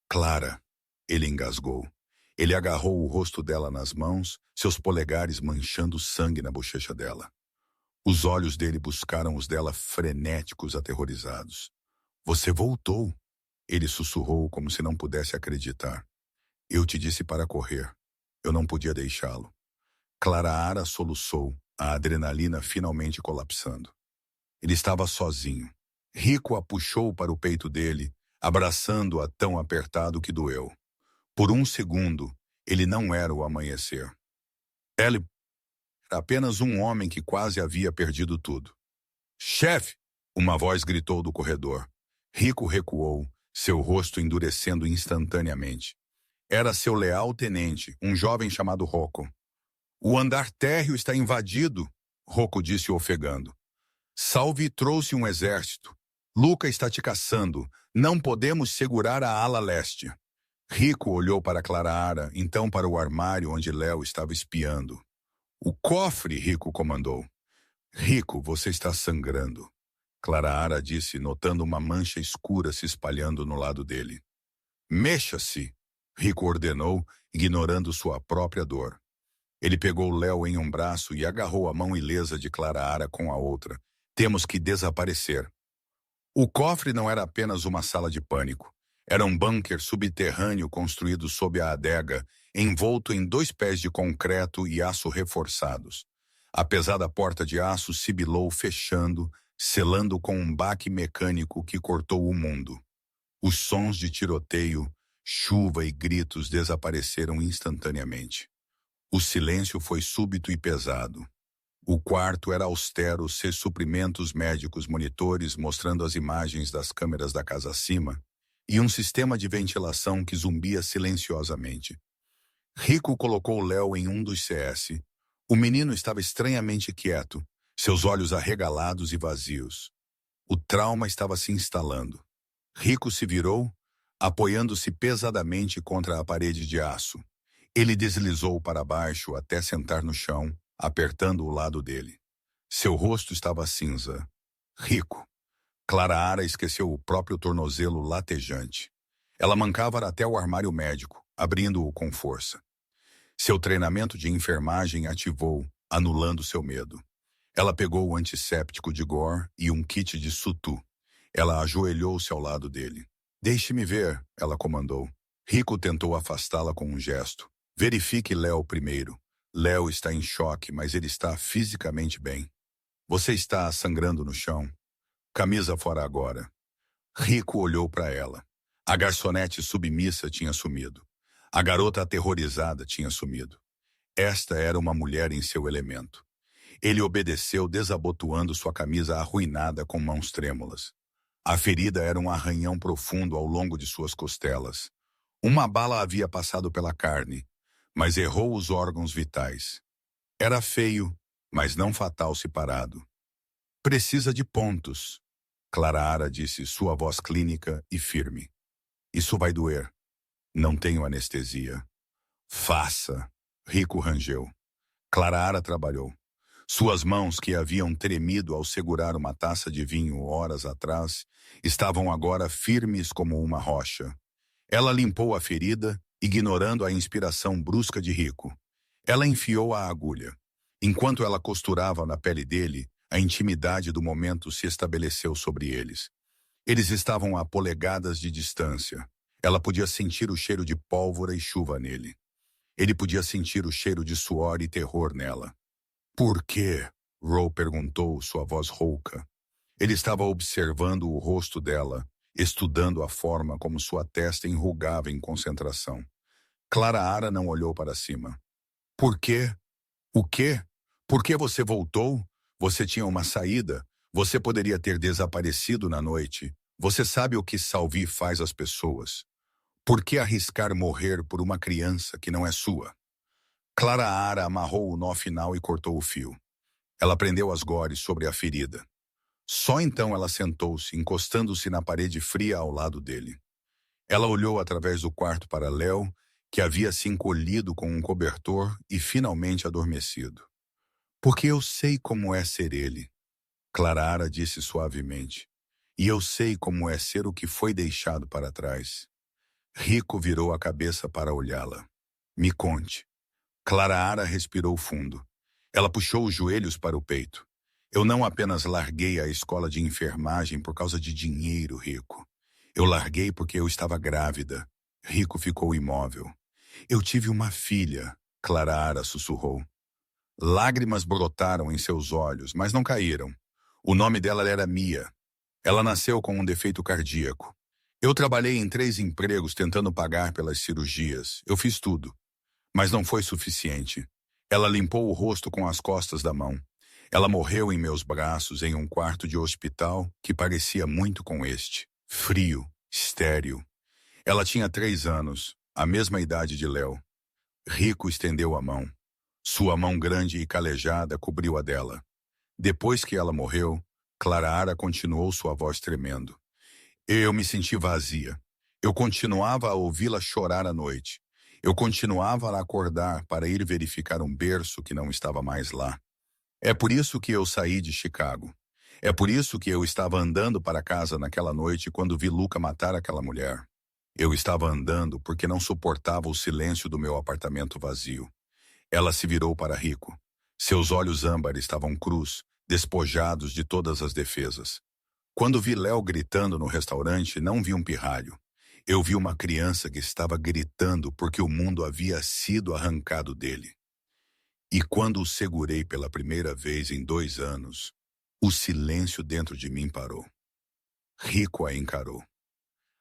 Clara, ele engasgou. Ele agarrou o rosto dela nas mãos, seus polegares manchando sangue na bochecha dela. Os olhos dele buscaram os dela frenéticos, aterrorizados. Você voltou, ele sussurrou como se não pudesse acreditar. Eu te disse para correr. Eu não podia deixá-lo. Clara soluçou, a adrenalina finalmente colapsando. Ele estava sozinho. Rico a puxou para o peito dele, abraçando-a tão apertado que doeu. Por um segundo, ele não era o amanhecer. Ele era apenas um homem que quase havia perdido tudo. Chefe! Uma voz gritou do corredor. Rico recuou, seu rosto endurecendo instantaneamente. Era seu leal tenente, um jovem chamado Rocco. O andar térreo está invadido, Rocco disse ofegando. Salvi trouxe um exército. Luca está te caçando. Não podemos segurar a ala leste. Rico olhou para Clara, então para o armário onde Léo estava espiando. O cofre, Rico comandou. Rico, você está sangrando. Clara disse, notando uma mancha escura se espalhando no lado dele. Mexa-se, Rico ordenou, ignorando sua própria dor. Ele pegou Léo em um braço e agarrou a mão ilesa de Clara com a outra. Temos que desaparecer. O cofre não era apenas uma sala de pânico. Era um bunker subterrâneo construído sob a adega, envolto em 2 pés de concreto e aço reforçados. A pesada porta de aço sibilou fechando, selando com um baque mecânico que cortou o mundo. Os sons de tiroteio, chuva e gritos desapareceram instantaneamente. O silêncio foi súbito e pesado. O quarto era austero, seus suprimentos médicos monitores mostrando as imagens das câmeras da casa acima e um sistema de ventilação que zumbia silenciosamente. Rico colocou Léo em um dos CS. O menino estava estranhamente quieto, seus olhos arregalados e vazios. O trauma estava se instalando. Rico se virou, apoiando-se pesadamente contra a parede de aço. Ele deslizou para baixo até sentar no chão, apertando o lado dele. Seu rosto estava cinza. Rico. Clara esqueceu o próprio tornozelo latejante. Ela mancava até o armário médico, abrindo-o com força. Seu treinamento de enfermagem ativou, anulando seu medo. Ela pegou o antisséptico de Gore e um kit de Sutu. Ela ajoelhou-se ao lado dele. Deixe-me ver, ela comandou. Rico tentou afastá-la com um gesto. Verifique Léo primeiro. Léo está em choque, mas ele está fisicamente bem. Você está sangrando no chão. Camisa fora agora. Rico olhou para ela. A garçonete submissa tinha sumido. A garota aterrorizada tinha sumido. Esta era uma mulher em seu elemento. Ele obedeceu desabotoando sua camisa arruinada com mãos trêmulas. A ferida era um arranhão profundo ao longo de suas costelas. Uma bala havia passado pela carne, mas errou os órgãos vitais. Era feio, mas não fatal se parado. Precisa de pontos, Clara disse, sua voz clínica e firme. Isso vai doer. Não tenho anestesia. Faça, Rico rangeu. Clara trabalhou. Suas mãos, que haviam tremido ao segurar uma taça de vinho horas atrás, estavam agora firmes como uma rocha. Ela limpou a ferida, ignorando a inspiração brusca de Rico. Ela enfiou a agulha. Enquanto ela costurava na pele dele, a intimidade do momento se estabeleceu sobre eles. Eles estavam a polegadas de distância. Ela podia sentir o cheiro de pólvora e chuva nele. Ele podia sentir o cheiro de suor e terror nela. Por quê? Roe perguntou, sua voz rouca. Ele estava observando o rosto dela, estudando a forma como sua testa enrugava em concentração. Clara não olhou para cima. Por quê? O quê? Por que você voltou? Você tinha uma saída. Você poderia ter desaparecido na noite. Você sabe o que Salvi faz às pessoas. Por que arriscar morrer por uma criança que não é sua? Clara amarrou o nó final e cortou o fio. Ela prendeu as gores sobre a ferida. Só então ela sentou-se, encostando-se na parede fria ao lado dele. Ela olhou através do quarto para Léo, que havia se encolhido com um cobertor e finalmente adormecido. Porque eu sei como é ser ele, Clara disse suavemente. E eu sei como é ser o que foi deixado para trás. Rico virou a cabeça para olhá-la. Me conte. Clara respirou fundo. Ela puxou os joelhos para o peito. Eu não apenas larguei a escola de enfermagem por causa de dinheiro, Rico. Eu larguei porque eu estava grávida. Rico ficou imóvel. Eu tive uma filha, Clara sussurrou. Lágrimas brotaram em seus olhos, mas não caíram. O nome dela era Mia. Ela nasceu com um defeito cardíaco. Eu trabalhei em 3 empregos tentando pagar pelas cirurgias. Eu fiz tudo. Mas não foi suficiente. Ela limpou o rosto com as costas da mão. Ela morreu em meus braços em um quarto de hospital que parecia muito com este. Frio, estéril. Ela tinha 3 anos, a mesma idade de Léo. Rico estendeu a mão. Sua mão grande e calejada cobriu a dela. Depois que ela morreu, Clara continuou sua voz tremendo. Eu me senti vazia. Eu continuava a ouvi-la chorar à noite. Eu continuava a acordar para ir verificar um berço que não estava mais lá. É por isso que eu saí de Chicago. É por isso que eu estava andando para casa naquela noite quando vi Luca matar aquela mulher. Eu estava andando porque não suportava o silêncio do meu apartamento vazio. Ela se virou para Rico. Seus olhos âmbar estavam crus, despojados de todas as defesas. Quando vi Léo gritando no restaurante, não vi um pirralho. Eu vi uma criança que estava gritando porque o mundo havia sido arrancado dele. E quando o segurei pela primeira vez em 2 anos, o silêncio dentro de mim parou. Rico a encarou.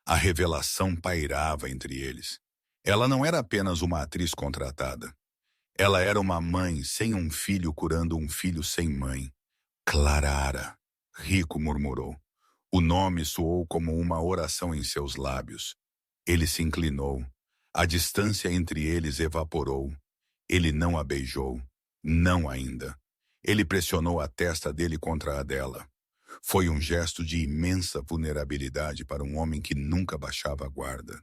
A revelação pairava entre eles. Ela não era apenas uma atriz contratada. Ela era uma mãe sem um filho curando um filho sem mãe. Clara, Rico murmurou. O nome soou como uma oração em seus lábios. Ele se inclinou. A distância entre eles evaporou. Ele não a beijou. Não ainda. Ele pressionou a testa dele contra a dela. Foi um gesto de imensa vulnerabilidade para um homem que nunca baixava a guarda.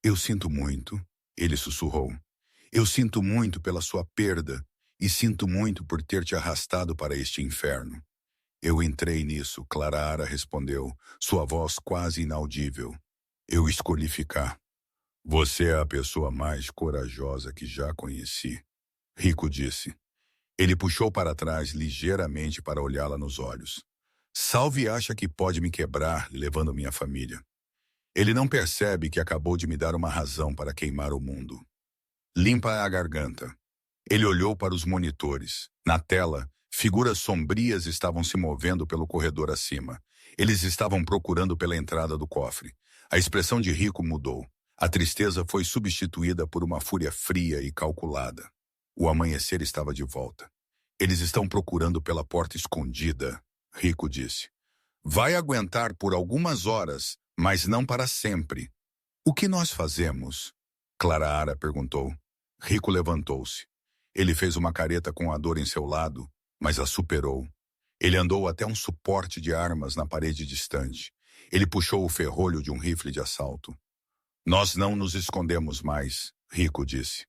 Eu sinto muito, ele sussurrou. Eu sinto muito pela sua perda e sinto muito por ter te arrastado para este inferno. Eu entrei nisso, Clara respondeu, sua voz quase inaudível. Eu escolhi ficar. Você é a pessoa mais corajosa que já conheci, Rico disse. Ele puxou para trás ligeiramente para olhá-la nos olhos. Salve acha que pode me quebrar levando minha família. Ele não percebe que acabou de me dar uma razão para queimar o mundo. Limpa a garganta. Ele olhou para os monitores. Na tela, figuras sombrias estavam se movendo pelo corredor acima. Eles estavam procurando pela entrada do cofre. A expressão de Rico mudou. A tristeza foi substituída por uma fúria fria e calculada. O amanhecer estava de volta. Eles estão procurando pela porta escondida, Rico disse. Vai aguentar por algumas horas, mas não para sempre. O que nós fazemos? Clara perguntou. Rico levantou-se. Ele fez uma careta com a dor em seu lado, mas a superou. Ele andou até um suporte de armas na parede distante. Ele puxou o ferrolho de um rifle de assalto. Nós não nos escondemos mais, Rico disse.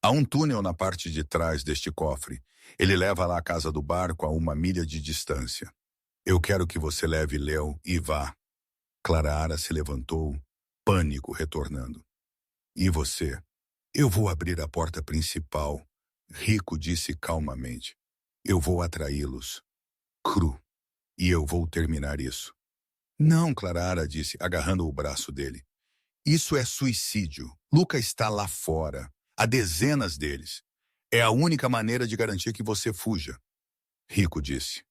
Há um túnel na parte de trás deste cofre. Ele leva lá à casa do barco a 1 milha de distância. Eu quero que você leve Léo e vá. Clara se levantou, pânico retornando. E você? Eu vou abrir a porta principal, Rico disse calmamente. Eu vou atraí-los. Cru. E eu vou terminar isso. Não, Clara disse, agarrando o braço dele. Isso é suicídio. Luca está lá fora. Há dezenas deles. É a única maneira de garantir que você fuja. Rico disse.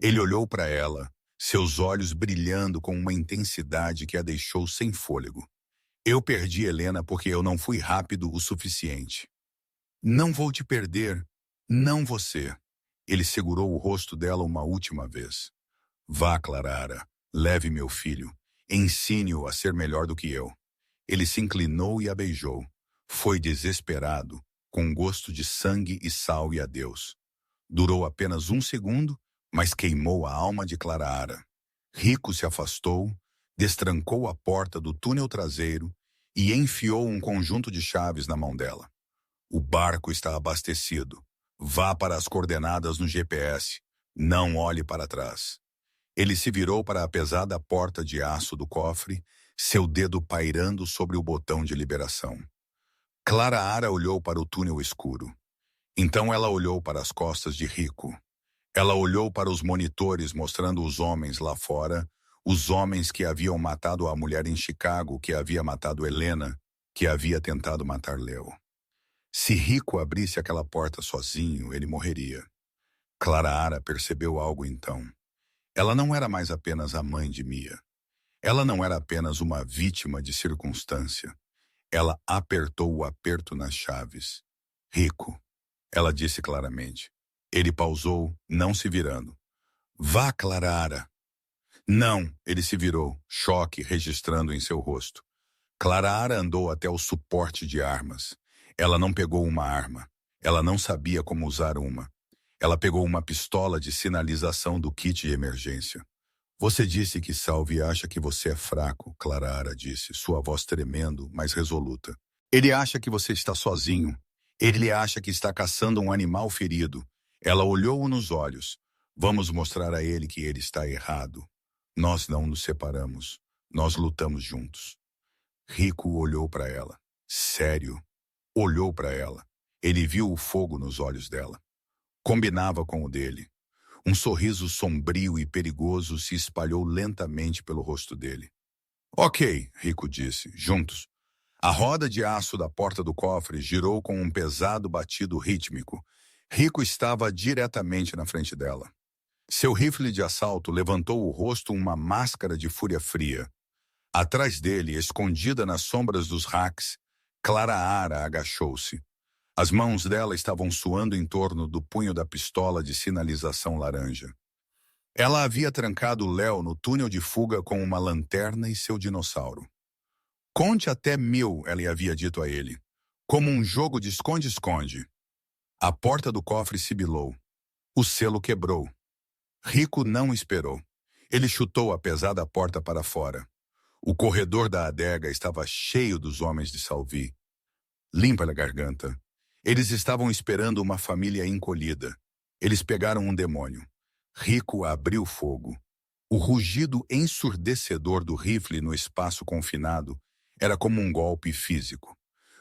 Ele olhou para ela, seus olhos brilhando com uma intensidade que a deixou sem fôlego. Eu perdi Helena porque eu não fui rápido o suficiente. Não vou te perder. Não você. Ele segurou o rosto dela uma última vez. Vá, Clara, leve meu filho. Ensine-o a ser melhor do que eu. Ele se inclinou e a beijou. Foi desesperado, com gosto de sangue e sal e adeus. Durou apenas 1 segundo, mas queimou a alma de Clara. Rico se afastou, destrancou a porta do túnel traseiro e enfiou um conjunto de chaves na mão dela. O barco está abastecido. Vá para as coordenadas no GPS. Não olhe para trás. Ele se virou para a pesada porta de aço do cofre, seu dedo pairando sobre o botão de liberação. Clara olhou para o túnel escuro. Então ela olhou para as costas de Rico. Ela olhou para os monitores mostrando os homens lá fora, os homens que haviam matado a mulher em Chicago, que havia matado Helena, que havia tentado matar Leo. Se Rico abrisse aquela porta sozinho, ele morreria. Clara percebeu algo então. Ela não era mais apenas a mãe de Mia. Ela não era apenas uma vítima de circunstância. Ela apertou o aperto nas chaves. Rico, ela disse claramente. Ele pausou, não se virando. Vá, Clara. Não, ele se virou, choque registrando em seu rosto. Clara andou até o suporte de armas. Ela não pegou uma arma. Ela não sabia como usar uma. Ela pegou uma pistola de sinalização do kit de emergência. Você disse que Salvi acha que você é fraco, Clara disse, sua voz tremendo, mas resoluta. Ele acha que você está sozinho. Ele acha que está caçando um animal ferido. Ela olhou-o nos olhos. Vamos mostrar a ele que ele está errado. Nós não nos separamos. Nós lutamos juntos. Rico olhou para ela. Sério. Olhou para ela. Ele viu o fogo nos olhos dela. Combinava com o dele. Um sorriso sombrio e perigoso se espalhou lentamente pelo rosto dele. Ok, Rico disse, juntos. A roda de aço da porta do cofre girou com um pesado batido rítmico. Rico estava diretamente na frente dela. Seu rifle de assalto levantou o rosto uma máscara de fúria fria. Atrás dele, escondida nas sombras dos racks, Clara agachou-se. As mãos dela estavam suando em torno do punho da pistola de sinalização laranja. Ela havia trancado Léo no túnel de fuga com uma lanterna e seu dinossauro. Conte até 1000, ela havia dito a ele. Como um jogo de esconde-esconde. A porta do cofre sibilou. O selo quebrou. Rico não esperou. Ele chutou a pesada porta para fora. O corredor da adega estava cheio dos homens de Salvi. Limpa a garganta. Eles estavam esperando uma família encolhida. Eles pegaram um demônio. Rico abriu fogo. O rugido ensurdecedor do rifle no espaço confinado era como um golpe físico.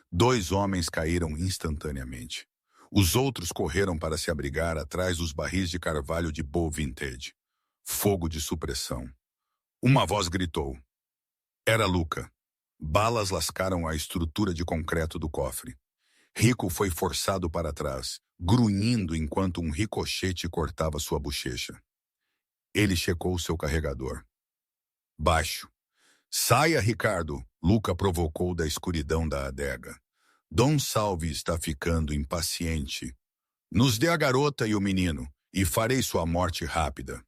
2 homens caíram instantaneamente. Os outros correram para se abrigar atrás dos barris de carvalho de Bow Vintage. Fogo de supressão. Uma voz gritou. Era Luca. Balas lascaram a estrutura de concreto do cofre. Rico foi forçado para trás, grunhindo enquanto um ricochete cortava sua bochecha. Ele checou seu carregador. Baixo. Saia, Ricardo, Luca provocou da escuridão da adega. Dom Salvi está ficando impaciente. Nos dê a garota e o menino, e farei sua morte rápida.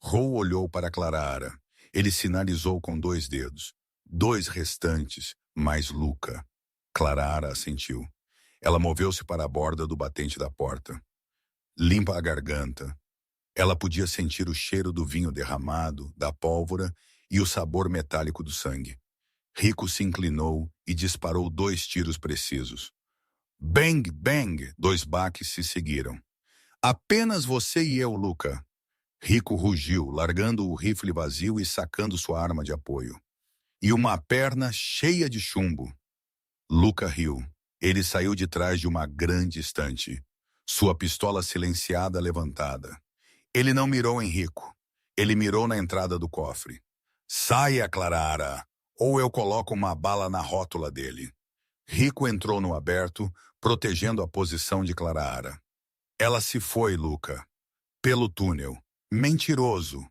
Rou olhou para Clara. Ele sinalizou com 2 dedos. 2 restantes, mais Luca. Clara assentiu. Ela moveu-se para a borda do batente da porta. Limpa a garganta. Ela podia sentir o cheiro do vinho derramado, da pólvora e o sabor metálico do sangue. Rico se inclinou e disparou 2 tiros precisos. Bang, bang! 2 baques se seguiram. Apenas você e eu, Luca. Rico rugiu, largando o rifle vazio e sacando sua arma de apoio. E uma perna cheia de chumbo. Luca riu. Ele saiu de trás de uma grande estante. Sua pistola silenciada levantada. Ele não mirou em Rico. Ele mirou na entrada do cofre. Saia, Clara, ou eu coloco uma bala na rótula dele. Rico entrou no aberto, protegendo a posição de Clara. Ela se foi, Luca. Pelo túnel. Mentiroso.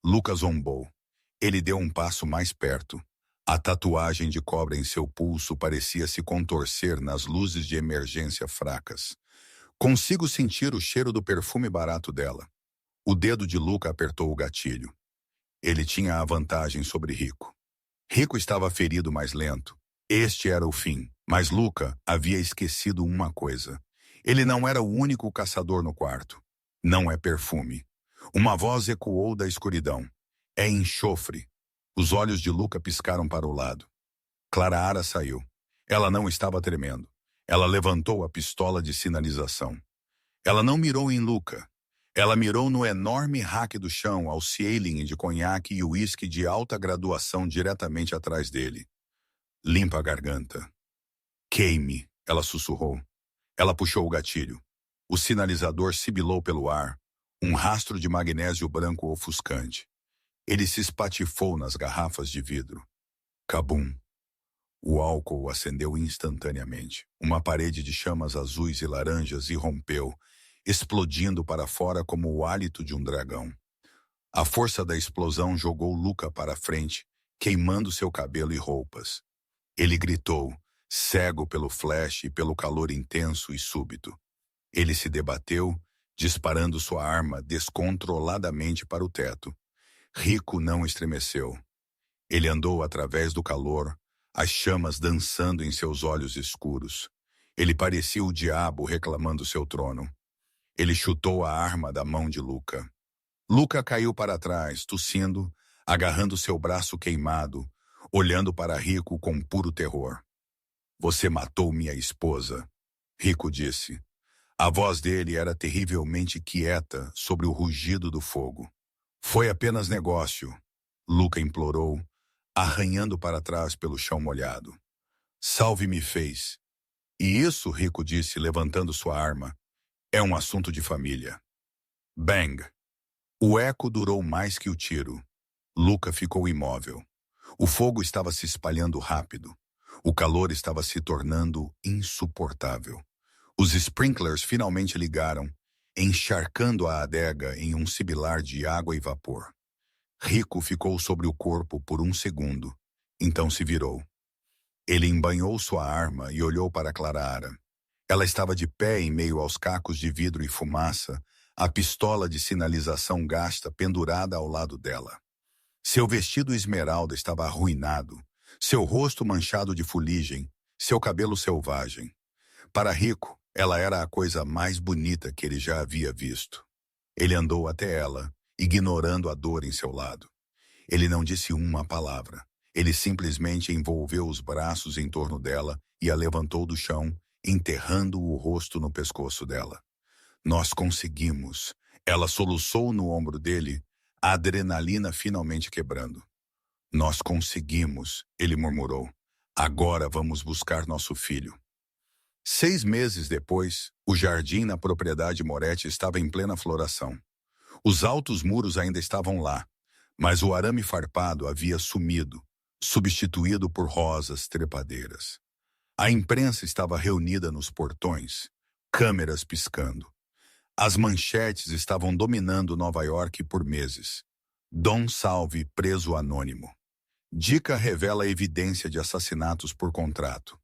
Luca zombou. Ele deu um passo mais perto. A tatuagem de cobra em seu pulso parecia se contorcer nas luzes de emergência fracas. Consigo sentir o cheiro do perfume barato dela. O dedo de Luca apertou o gatilho. Ele tinha a vantagem sobre Rico. Rico estava ferido mais lento. Este era o fim, mas Luca havia esquecido uma coisa. Ele não era o único caçador no quarto. Não é perfume. Uma voz ecoou da escuridão. É enxofre. Os olhos de Luca piscaram para o lado. Clara saiu. Ela não estava tremendo. Ela levantou a pistola de sinalização. Ela não mirou em Luca. Ela mirou no enorme rack do chão ao Cielin de conhaque e uísque de alta graduação diretamente atrás dele. Limpa a garganta. Queime, ela sussurrou. Ela puxou o gatilho. O sinalizador sibilou pelo ar. um rastro de magnésio branco ofuscante. Ele se espatifou nas garrafas de vidro. Cabum! O álcool acendeu instantaneamente. Uma parede de chamas azuis e laranjas irrompeu, explodindo para fora como o hálito de um dragão. A força da explosão jogou Luca para frente, queimando seu cabelo e roupas. Ele gritou, cego pelo flash e pelo calor intenso e súbito. Ele se debateu, disparando sua arma descontroladamente para o teto. Rico não estremeceu. Ele andou através do calor, as chamas dançando em seus olhos escuros. Ele parecia o diabo reclamando seu trono. Ele chutou a arma da mão de Luca. Luca caiu para trás, tossindo, agarrando seu braço queimado, olhando para Rico com puro terror. Você matou minha esposa, Rico disse. A voz dele era terrivelmente quieta sobre o rugido do fogo. Foi apenas negócio, Luca implorou, arranhando para trás pelo chão molhado. Salve-me fez. E isso, Rico disse, levantando sua arma, é um assunto de família. Bang! O eco durou mais que o tiro. Luca ficou imóvel. O fogo estava se espalhando rápido. O calor estava se tornando insuportável. Os sprinklers finalmente ligaram, encharcando a adega em um sibilar de água e vapor. Rico ficou sobre o corpo por um segundo, então se virou. Ele embanhou sua arma e olhou para Clarara. Ela estava de pé em meio aos cacos de vidro e fumaça, a pistola de sinalização gasta pendurada ao lado dela. Seu vestido esmeralda estava arruinado, seu rosto manchado de fuligem, seu cabelo selvagem. Para Rico, ela era a coisa mais bonita que ele já havia visto. Ele andou até ela, ignorando a dor em seu lado. Ele não disse uma palavra. Ele simplesmente envolveu os braços em torno dela e a levantou do chão, enterrando o rosto no pescoço dela. Nós conseguimos. Ela soluçou no ombro dele, a adrenalina finalmente quebrando. Nós conseguimos, ele murmurou. Agora vamos buscar nosso filho. 6 meses depois, o jardim na propriedade Moretti estava em plena floração. Os altos muros ainda estavam lá, mas o arame farpado havia sumido, substituído por rosas trepadeiras. A imprensa estava reunida nos portões, câmeras piscando. As manchetes estavam dominando Nova York por meses. Dom Salve preso anônimo. Dica revela evidência de assassinatos por contrato.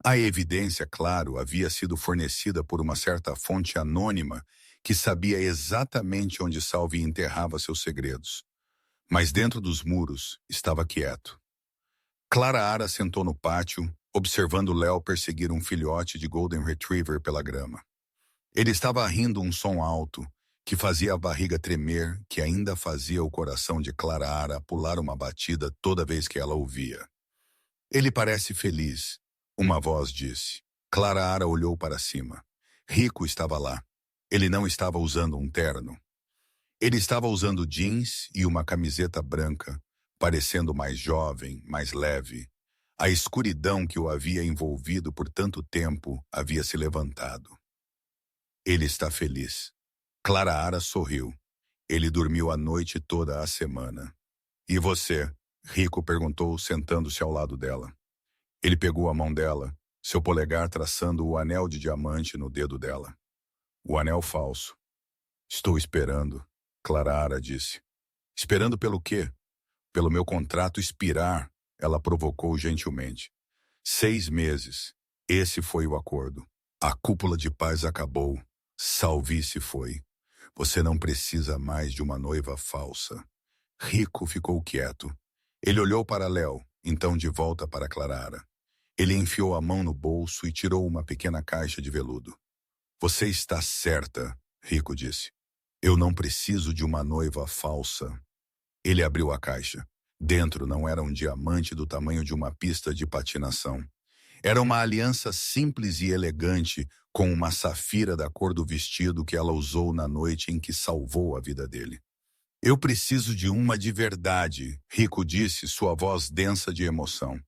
A evidência, claro, havia sido fornecida por uma certa fonte anônima que sabia exatamente onde Salve enterrava seus segredos. Mas dentro dos muros estava quieto. Clarara sentou no pátio, observando Léo perseguir um filhote de Golden Retriever pela grama. Ele estava rindo um som alto, que fazia a barriga tremer, que ainda fazia o coração de Clarara pular uma batida toda vez que ela ouvia. Ele parece feliz, uma voz disse. Clarara olhou para cima. Rico estava lá. Ele não estava usando um terno. Ele estava usando jeans e uma camiseta branca, parecendo mais jovem, mais leve. A escuridão que o havia envolvido por tanto tempo havia se levantado. Ele está feliz. Clarara sorriu. Ele dormiu a noite toda a semana. E você? Rico perguntou, sentando-se ao lado dela. Ele pegou a mão dela, seu polegar traçando o anel de diamante no dedo dela. O anel falso. Estou esperando, Clarara disse. Esperando pelo quê? Pelo meu contrato expirar, ela provocou gentilmente. 6 meses. Esse foi o acordo. A cúpula de paz acabou. Salvice foi. Você não precisa mais de uma noiva falsa. Rico ficou quieto. Ele olhou para Léo, então de volta para Clarara. Ele enfiou a mão no bolso e tirou uma pequena caixa de veludo. Você está certa, Rico disse. Eu não preciso de uma noiva falsa. Ele abriu a caixa. Dentro não era um diamante do tamanho de uma pista de patinação. Era uma aliança simples e elegante com uma safira da cor do vestido que ela usou na noite em que salvou a vida dele. Eu preciso de uma de verdade, Rico disse, sua voz densa de emoção.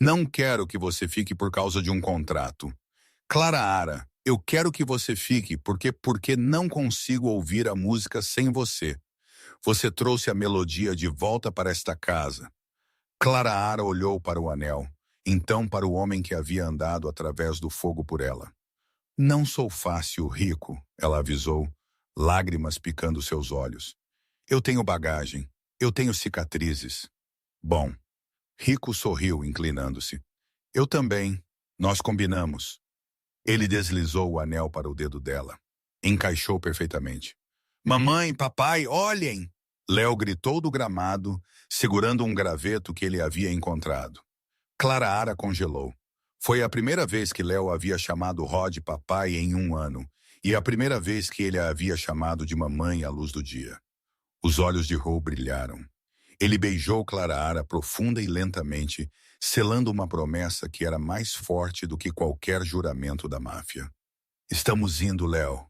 Não quero que você fique por causa de um contrato. Clarara, Eu quero que você fique porque não consigo ouvir a música sem você. Você trouxe a melodia de volta para esta casa. Clara Ara olhou para o anel, então para o homem que havia andado através do fogo por ela. Não sou fácil, rico, ela avisou, lágrimas picando seus olhos. Eu tenho bagagem, eu tenho cicatrizes. Bom, Rico sorriu, inclinando-se. Eu também. Nós combinamos. Ele deslizou o anel para o dedo dela. Encaixou perfeitamente. Mamãe, papai, olhem! Léo gritou do gramado, segurando um graveto que ele havia encontrado. Clara Ara congelou. Foi a primeira vez que Léo havia chamado Rod papai em um ano, e a primeira vez que ele a havia chamado de mamãe à luz do dia. Os olhos de Ro brilharam. Ele beijou Clara Ara profunda e lentamente, selando uma promessa que era mais forte do que qualquer juramento da máfia. Estamos indo, Léo.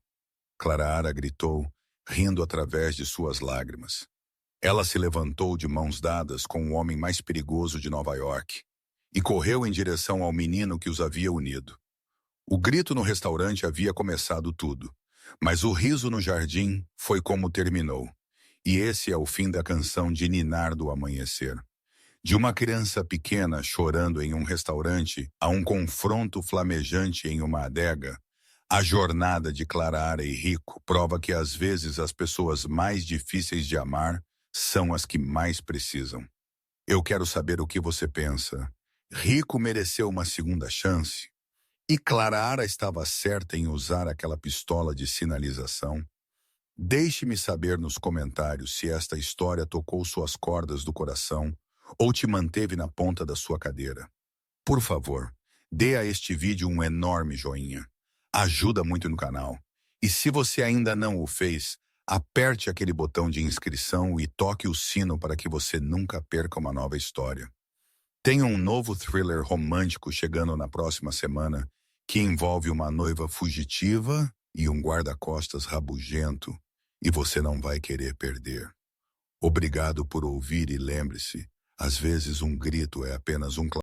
Clara Ara gritou, rindo através de suas lágrimas. Ela se levantou de mãos dadas com o homem mais perigoso de Nova York e correu em direção ao menino que os havia unido. O grito no restaurante havia começado tudo, mas o riso no jardim foi como terminou. E esse é o fim da canção de Ninar do Amanhecer. De uma criança pequena chorando em um restaurante a um confronto flamejante em uma adega, a jornada de Clara Ara e Rico prova que às vezes as pessoas mais difíceis de amar são as que mais precisam. Eu quero saber o que você pensa. Rico mereceu uma segunda chance? E Clara Ara estava certa em usar aquela pistola de sinalização? Deixe-me saber nos comentários se esta história tocou suas cordas do coração ou te manteve na ponta da sua cadeira. Por favor, dê a este vídeo um enorme joinha. Ajuda muito no canal. E se você ainda não o fez, aperte aquele botão de inscrição e toque o sino para que você nunca perca uma nova história. Tem um novo thriller romântico chegando na próxima semana que envolve uma noiva fugitiva e um guarda-costas rabugento, e você não vai querer perder. Obrigado por ouvir e lembre-se, às vezes um grito é apenas um